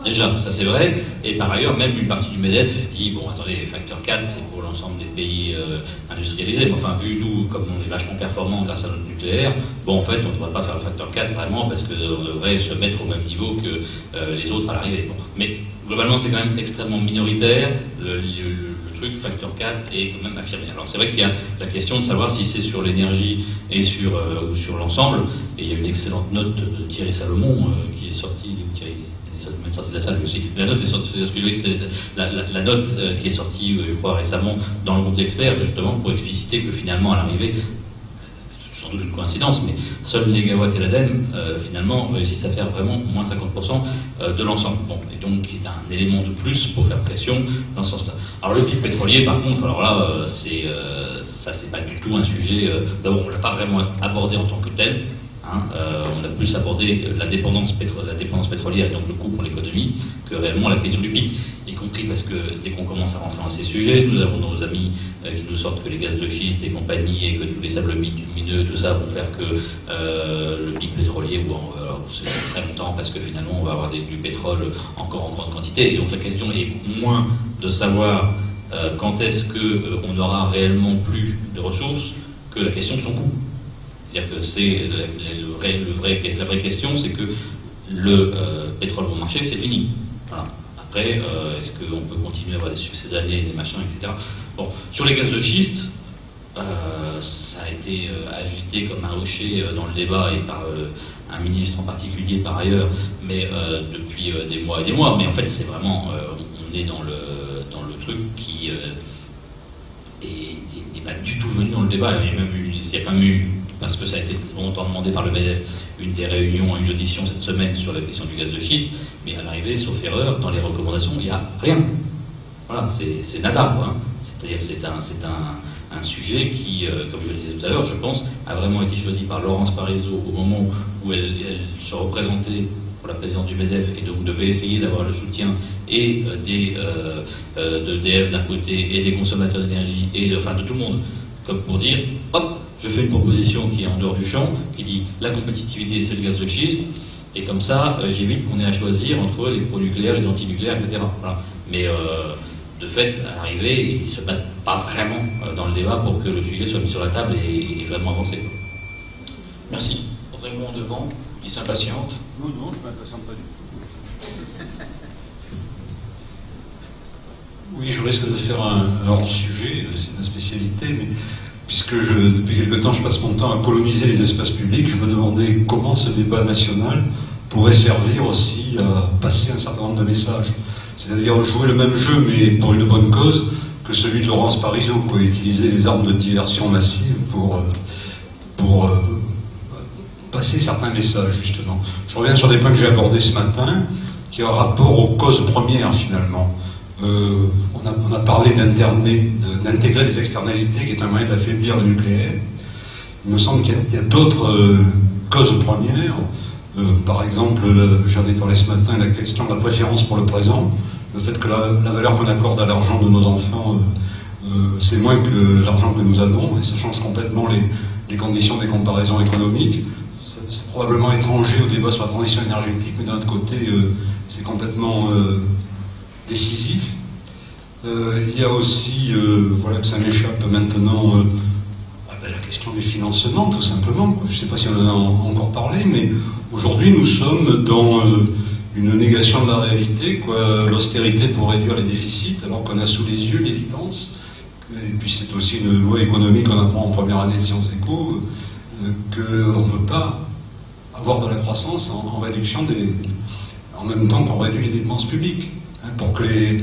Déjà, ça c'est vrai. Et par ailleurs, même une partie du MEDEF dit, bon, attendez, facteur 4, c'est pour l'ensemble des pays industrialisés. Mais enfin, vu nous, comme on est vachement performants grâce à notre nucléaire, bon, en fait, on ne devrait pas faire le facteur 4 vraiment, parce qu'on devrait se mettre au même niveau que les autres à l'arrivée. Bon. Mais globalement, c'est quand même extrêmement minoritaire. Le truc, facteur 4, est quand même affirmé. Alors c'est vrai qu'il y a la question de savoir si c'est sur l'énergie et ou sur l'ensemble. Et il y a une excellente note de Thierry Salomon qui est sortie, même sortie de la salle lui aussi. La note est sortie, la note qui est sortie, je crois, récemment dans le groupe d'experts, justement pour expliciter que finalement, à l'arrivée, c'est sans doute une coïncidence, mais seul Négawatt et l'ADEME, finalement, réussissent à faire vraiment moins 50% de l'ensemble. Bon, et donc, c'est un élément de plus pour faire pression dans ce sens-là. Alors, le pic pétrolier, par contre, alors là, ça, c'est pas du tout un sujet. D'abord, on ne l'a pas vraiment abordé en tant que tel. On a plus abordé la dépendance pétrolière et donc le coût pour l'économie que réellement la question du pic, y compris parce que dès qu'on commence à rentrer dans ces sujets, nous avons nos amis qui nous sortent que les gaz de schiste et compagnie et que tous les sables bitumineux, tout ça vont faire que le pic pétrolier, c'est très longtemps parce que finalement on va avoir du pétrole encore en grande quantité. Et donc la question est moins de savoir quand est-ce qu'on aura réellement plus de ressources que la question de son coût. C'est-à-dire que c'est la vraie question, c'est que le pétrole bon marché, c'est fini. Voilà. Après, est-ce qu'on peut continuer à avoir des succès d'années, des machins, etc. Bon, sur les gaz de schiste, ça a été agité comme un rocher dans le débat et par un ministre en particulier par ailleurs, mais depuis des mois et des mois. Mais en fait, c'est vraiment, on est dans le truc qui n'est pas du tout venu dans le débat. Il y a quand même eu, parce que ça a été longtemps demandé par le MEDEF, une des réunions, une audition cette semaine sur la question du gaz de schiste, mais à l'arrivée, sauf erreur, dans les recommandations, il n'y a rien. Voilà, c'est nada, quoi. C'est-à-dire c'est un sujet qui, comme je le disais tout à l'heure, je pense, a vraiment été choisi par Laurence Parisot au moment où elle se représentait pour la présidence du MEDEF et donc devait essayer d'avoir le soutien et d'EDF d'un côté et des consommateurs d'énergie et de tout le monde, comme pour dire, hop, je fais une proposition qui est en dehors du champ, qui dit la compétitivité c'est le gaz de schiste, et comme ça j'évite qu'on ait à choisir entre les pro-nucléaires, les anti-nucléaires, etc. Voilà. Mais de fait, à l'arrivée, ils ne se battent pas vraiment dans le débat pour que le sujet soit mis sur la table et vraiment avancé. Merci. Raymond devant, qui s'impatiente. Non, je ne m'impatiente pas du tout. Oui, je risque de faire un hors-sujet, c'est ma spécialité, mais puisque depuis quelque temps je passe mon temps à coloniser les espaces publics, je me demandais comment ce débat national pourrait servir aussi à passer un certain nombre de messages. C'est-à-dire jouer le même jeu, mais pour une bonne cause, que celui de Laurence Parisot, quoi, utiliser les armes de diversion massive pour passer certains messages, justement. Je reviens sur des points que j'ai abordés ce matin, qui ont un rapport aux causes premières, finalement. On a parlé d'intégrer des externalités, qui est un moyen d'affaiblir le nucléaire. Il me semble qu'il y a d'autres causes premières. Par exemple, j'en ai parlé ce matin, la question de la préférence pour le présent. Le fait que la valeur qu'on accorde à l'argent de nos enfants, c'est moins que l'argent que nous avons, et ça change complètement les conditions des comparaisons économiques. C'est probablement étranger au débat sur la transition énergétique, mais d'un autre côté, c'est complètement décisif. Il y a aussi, voilà que ça m'échappe maintenant, la question du financement, tout simplement. Je ne sais pas si on en a encore parlé, mais aujourd'hui nous sommes dans une négation de la réalité, quoi, l'austérité pour réduire les déficits, alors qu'on a sous les yeux l'évidence, et puis c'est aussi une loi économique qu'on apprend en première année de Sciences Éco, qu'on ne peut pas avoir de la croissance en réduction en même temps qu'on réduit les dépenses publiques. Pour que les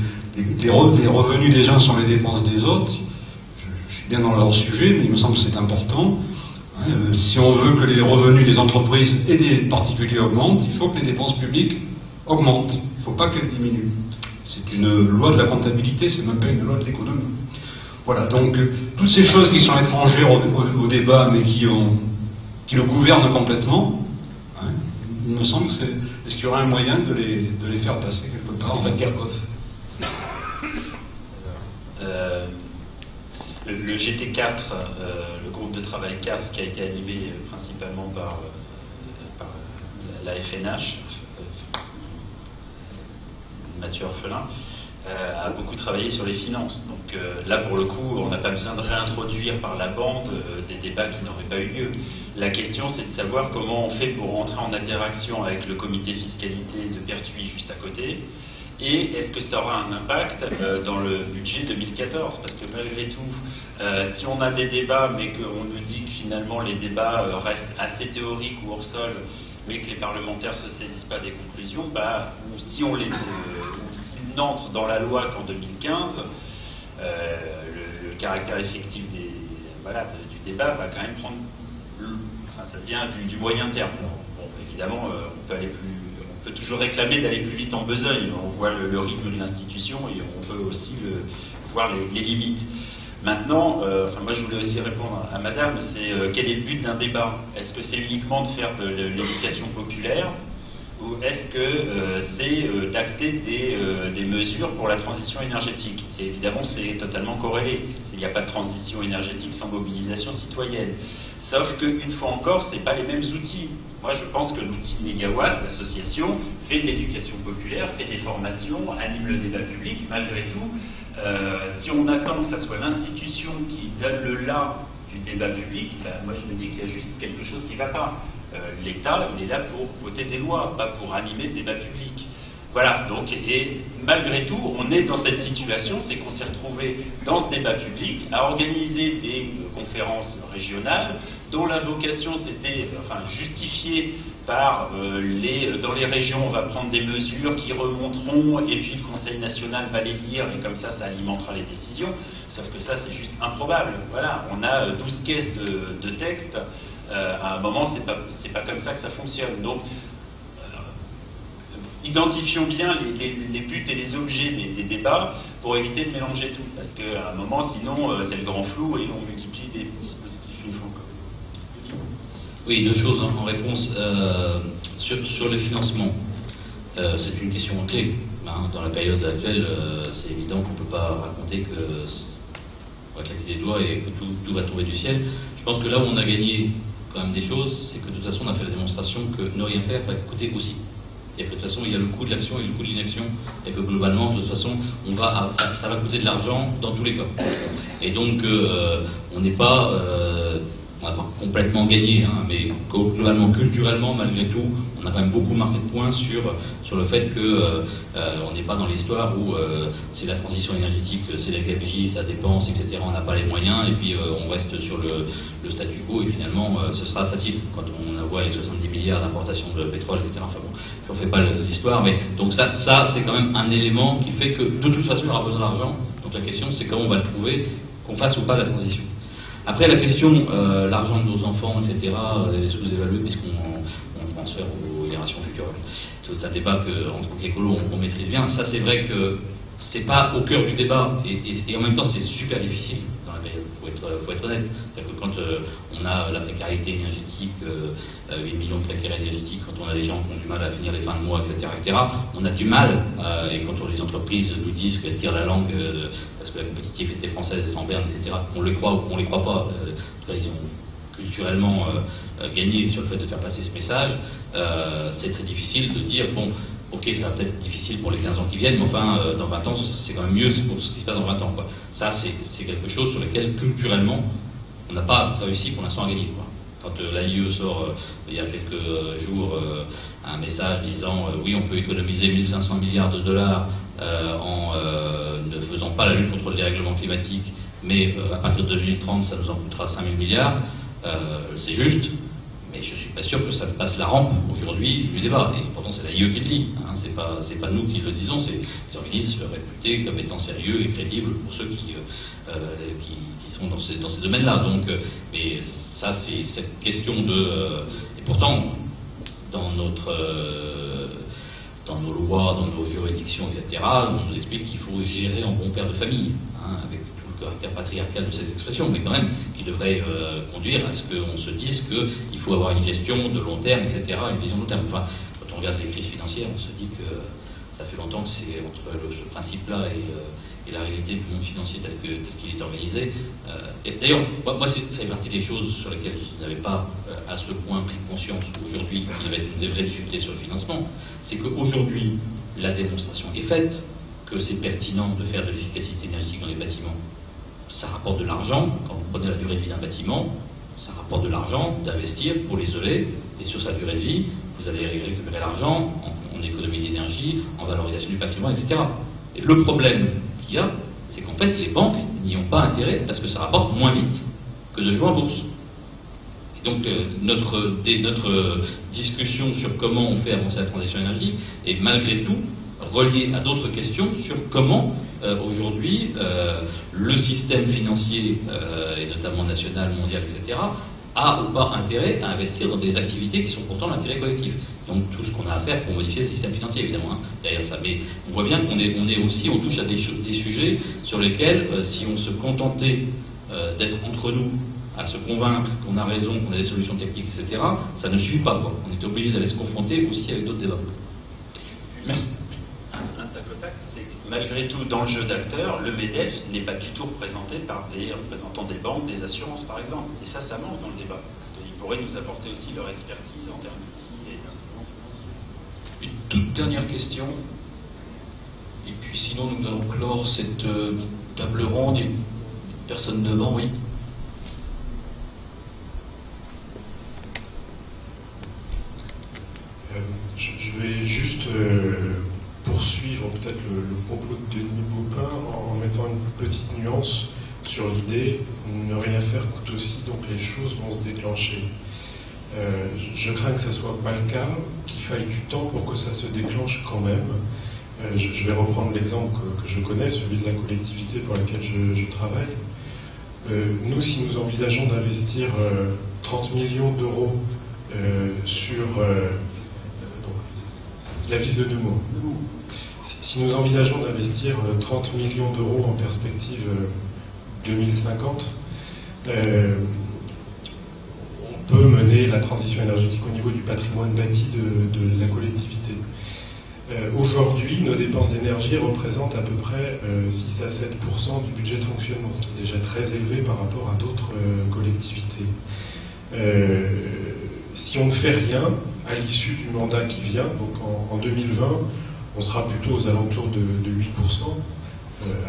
revenus des uns sont les dépenses des autres, je suis bien dans leur sujet, mais il me semble que c'est important. Si on veut que les revenus des entreprises et des particuliers augmentent, il faut que les dépenses publiques augmentent. Il ne faut pas qu'elles diminuent. C'est une loi de la comptabilité, c'est même pas une loi de l'économie. Voilà, donc toutes ces choses qui sont étrangères au débat, mais qui le gouvernent complètement, il me semble que est-ce qu'il y aurait un moyen de les faire passer quelque part? Le GT4, le groupe de travail 4, qui a été animé principalement par la FNH, Mathieu Orphelin, a beaucoup travaillé sur les finances. Donc là, pour le coup, on n'a pas besoin de réintroduire par la bande des débats qui n'auraient pas eu lieu. La question, c'est de savoir comment on fait pour entrer en interaction avec le comité fiscalité de Pertuis juste à côté, et est-ce que ça aura un impact dans le budget 2014? Parce que malgré tout, si on a des débats, mais qu'on nous dit que finalement les débats restent assez théoriques ou hors sol, mais que les parlementaires ne se saisissent pas des conclusions, ou si on les n'entre dans la loi qu'en 2015, le caractère effectif du débat va quand même prendre... ça devient du moyen terme. Bon, évidemment, on peut toujours réclamer d'aller plus vite en besogne. On voit le rythme de l'institution et on peut aussi voir les limites. Maintenant, moi je voulais aussi répondre à madame, c'est quel est le but d'un débat? Est-ce que c'est uniquement de faire de l'éducation populaire, ou est-ce que c'est d'acter des mesures pour la transition énergétique? Et évidemment, c'est totalement corrélé. Il n'y a pas de transition énergétique sans mobilisation citoyenne. Sauf qu'une fois encore, ce n'est pas les mêmes outils. Moi, je pense que l'outil Négawatt, l'association, fait de l'éducation populaire, fait des formations, anime le débat public. Malgré tout, si on attend que ce soit l'institution qui donne le là du débat public, moi je me dis qu'il y a juste quelque chose qui ne va pas. L'État, il est là pour voter des lois, pas pour animer le débat public. Voilà, donc, et malgré tout, on est dans cette situation, c'est qu'on s'est retrouvé dans ce débat public à organiser des conférences régionales dont la vocation c'était, justifiée par dans les régions, on va prendre des mesures qui remonteront et puis le Conseil national va les lire et comme ça alimentera les décisions. Sauf que ça, c'est juste improbable. Voilà, on a 12 caisses de textes. À un moment, c'est pas comme ça que ça fonctionne. Donc, identifions bien les buts et les objets des débats pour éviter de mélanger tout. Parce qu'à un moment, sinon, c'est le grand flou et on multiplie des dispositifs une fois encore. Oui, deux choses en réponse. Sur le financement, c'est une question clé. Dans la période actuelle, c'est évident qu'on ne peut pas raconter que on va claquer des doigts et que tout va tomber du ciel. Je pense que là où on a gagné quand même des choses, c'est que de toute façon on a fait la démonstration que ne rien faire va coûter aussi. Et que de toute façon, il y a le coût de l'action et le coût de l'inaction, et que globalement, de toute façon, ça va coûter de l'argent dans tous les cas. Et donc, on n'est pas, on n'a pas complètement gagné, hein, mais globalement, culturellement, malgré tout, on a quand même beaucoup marqué de points sur le fait que on n'est pas dans l'histoire où c'est la transition énergétique, c'est la gabegie, ça dépense, etc. On n'a pas les moyens, et puis on reste sur le statu quo, et finalement, ce sera facile quand on voit les 70 milliards d'importation de pétrole, etc. Enfin bon, on ne fait pas l'histoire, mais donc ça c'est quand même un élément qui fait que de toute façon, il y aura besoin d'argent. Donc la question, c'est comment on va le trouver, qu'on fasse ou pas la transition. Après, la question, l'argent de nos enfants, etc., est sous-évalué puisqu'on transfère aux générations futures. C'est un débat qu'en tant qu'écolo, on maîtrise bien. Ça, c'est vrai que c'est pas au cœur du débat, et en même temps, c'est super difficile dans la période, faut être honnête. C'est-à-dire que quand on a la précarité énergétique, 8 millions de précaires énergétiques, quand on a des gens qui ont du mal à finir les fins de mois, etc., on a du mal, et quand les entreprises nous disent qu'elles tirent la langue parce que la compétitivité française est en berne, etc., qu'on les croit ou qu'on les croit pas, en tout cas, ils ont culturellement gagné sur le fait de faire passer ce message, c'est très difficile de dire, bon, ok, ça va peut-être être difficile pour les 15 ans qui viennent, mais enfin, dans 20 ans, c'est quand même mieux pour ce qui se passe dans 20 ans, quoi. Ça, c'est quelque chose sur lequel, culturellement, on n'a pas réussi pour l'instant à gagner, quoi. Quand l'AIE sort, il y a quelques jours, un message disant oui, on peut économiser 1500 milliards de dollars en ne faisant pas la lutte contre le dérèglement climatique, mais à partir de 2030, ça nous en coûtera 5000 milliards, c'est juste. Mais je ne suis pas sûr que ça passe la rampe aujourd'hui du débat. Et pourtant, c'est l'AIE qui le dit. Hein. C'est pas nous qui le disons, c'est des organismes réputés comme étant sérieux et crédibles pour ceux qui sont dans ces domaines-là. Donc, mais ça, c'est cette question de. Et pourtant, dans nos lois, dans nos juridictions, etc., on nous explique qu'il faut gérer en bon père de famille, hein, avec le caractère patriarcal de ces expressions, mais quand même qui devrait conduire à ce qu'on se dise qu'il faut avoir une gestion de long terme, etc., une vision de long terme. Enfin, quand on regarde les crises financières, on se dit que ça fait longtemps que c'est entre ce principe-là et la réalité du monde financier tel qu'il est organisé. Et d'ailleurs, moi, ça fait partie des choses sur lesquelles je n'avais pas à ce point pris conscience aujourd'hui qu'il y avait des vraies difficultés sur le financement. C'est qu'aujourd'hui, la démonstration est faite que c'est pertinent de faire de l'efficacité énergétique dans les bâtiments. Ça rapporte de l'argent. Quand vous prenez la durée de vie d'un bâtiment, ça rapporte de l'argent d'investir pour l'isoler, et sur sa durée de vie, vous allez récupérer l'argent en économie d'énergie, en valorisation du patrimoine, etc. Et le problème qu'il y a, c'est qu'en fait, les banques n'y ont pas intérêt parce que ça rapporte moins vite que de jouer en bourse. Et donc, notre discussion sur comment on fait avancer la transition énergétique est malgré tout relié à d'autres questions sur comment aujourd'hui le système financier, et notamment national, mondial, etc., a ou pas intérêt à investir dans des activités qui sont pourtant l'intérêt collectif. Donc tout ce qu'on a à faire pour modifier le système financier, évidemment, hein, derrière ça. Mais on voit bien qu'on est aussi, on touche à des sujets sur lesquels, si on se contentait d'être entre nous, à se convaincre qu'on a raison, qu'on a des solutions techniques, etc., ça ne suffit pas, quoi. On est obligé d'aller se confronter aussi avec d'autres débats. Merci. Un tac-au-tac, c'est que malgré tout, dans le jeu d'acteurs, le MEDEF n'est pas du tout représenté par des représentants des banques, des assurances, par exemple. Et ça manque dans le débat. Ils pourraient nous apporter aussi leur expertise en termes d'outils et d'instruments financiers. Une toute dernière question. Et puis sinon, nous allons clore cette table ronde. Et personne devant, oui. Je vais juste poursuivre peut-être le propos de Denis Baupin en mettant une petite nuance sur l'idée ne rien faire coûte aussi, donc les choses vont se déclencher. Je crains que ce ne soit pas le cas, qu'il faille du temps pour que ça se déclenche quand même. Je vais reprendre l'exemple que je connais, celui de la collectivité pour laquelle je travaille. Nous, si nous envisageons d'investir 30 millions d'euros sur la ville de Nemours. Si nous envisageons d'investir 30 millions d'euros en perspective 2050, on peut mener la transition énergétique au niveau du patrimoine bâti de la collectivité. Aujourd'hui, nos dépenses d'énergie représentent à peu près 6 à 7% du budget de fonctionnement, ce qui est déjà très élevé par rapport à d'autres collectivités. si on ne fait rien, à l'issue du mandat qui vient, donc en 2020, on sera plutôt aux alentours de 8%,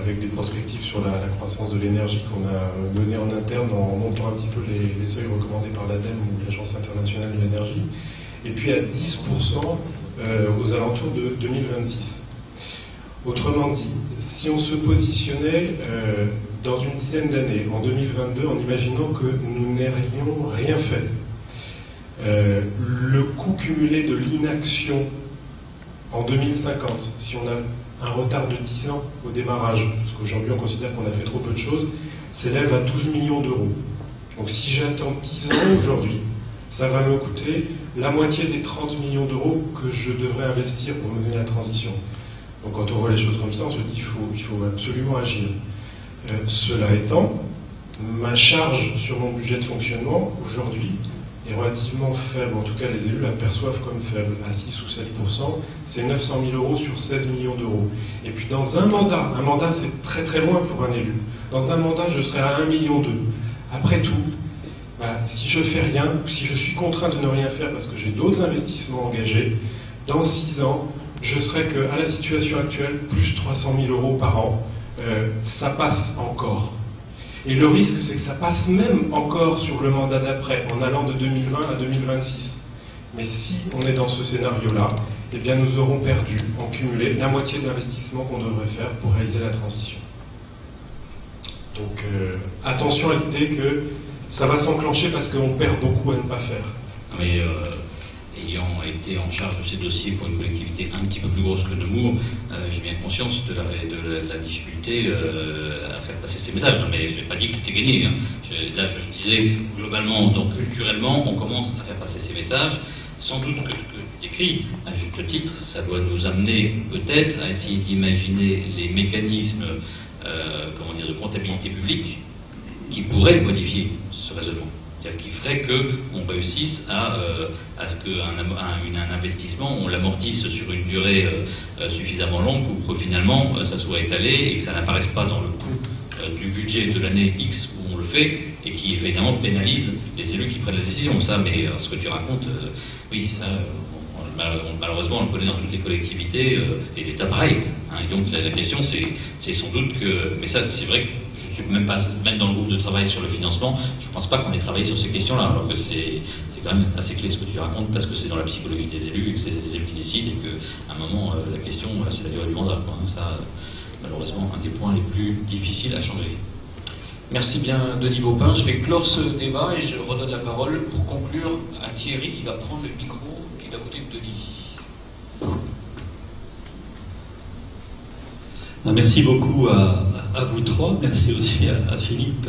avec des perspectives sur la croissance de l'énergie qu'on a menée en interne en montant un petit peu les seuils recommandés par l'ADEME ou l'Agence internationale de l'énergie, et puis à 10% aux alentours de 2026. Autrement dit, si on se positionnait dans une dizaine d'années, en 2022, en imaginant que nous n'aurions rien fait, le coût cumulé de l'inaction en 2050, si on a un retard de 10 ans au démarrage, parce qu'aujourd'hui on considère qu'on a fait trop peu de choses, s'élève à 12 millions d'euros. Donc si j'attends 10 ans aujourd'hui, ça va me coûter la moitié des 30 millions d'euros que je devrais investir pour mener la transition. Donc quand on voit les choses comme ça, on se dit qu'il faut absolument agir. Cela étant, ma charge sur mon budget de fonctionnement aujourd'hui est relativement faible, en tout cas les élus la perçoivent comme faible, à 6 ou 7%, c'est 900 000 euros sur 16 millions d'euros. Et puis dans un mandat c'est très très loin pour un élu, dans un mandat je serai à 1,2 million. Après tout, si je fais rien, ou si je suis contraint de ne rien faire parce que j'ai d'autres investissements engagés, dans 6 ans, je serai qu'à la situation actuelle, plus 300 000 euros par an, ça passe encore. Et le risque, c'est que ça passe même encore sur le mandat d'après, en allant de 2020 à 2026. Mais si on est dans ce scénario-là, eh bien nous aurons perdu, en cumulé, la moitié de l'investissement qu'on devrait faire pour réaliser la transition. Donc attention à l'idée que ça va s'enclencher parce qu'on perd beaucoup à ne pas faire. Mais ayant été en charge de ces dossiers pour une collectivité un petit peu plus grosse que Nemours, j'ai bien conscience de la difficulté à faire passer ces messages. Mais je n'ai pas dit que c'était gagné. Hein. Là, je disais, globalement, donc culturellement, on commence à faire passer ces messages. Sans doute que ce que tu décris, à juste titre, ça doit nous amener peut-être à essayer d'imaginer les mécanismes de comptabilité publique qui pourraient modifier ce raisonnement. C'est-à-dire qui ferait qu'on réussisse à ce qu'un investissement, on l'amortisse sur une durée suffisamment longue pour que finalement ça soit étalé et que ça n'apparaisse pas dans le coût du budget de l'année X où on le fait et qui évidemment pénalise les élus qui prennent la décision. Ça, mais ce que tu racontes, oui, ça, malheureusement on le connaît dans toutes les collectivités et l'État pareil. Hein, et donc la question c'est sans doute que, mais ça c'est vrai que même pas mettre dans le groupe de travail sur le financement, je ne pense pas qu'on ait travaillé sur ces questions-là, alors que c'est quand même assez clé ce que tu racontes, parce que c'est dans la psychologie des élus, et que c'est les élus qui décident, et qu'à un moment, la question, c'est la durée du mandat. Quoi. Ça, malheureusement, un des points les plus difficiles à changer. Merci bien Denis Baupin. Je vais clore ce débat et je redonne la parole pour conclure à Thierry qui va prendre le micro qui est à côté de Denis. Merci beaucoup à vous trois, merci aussi à Philippe.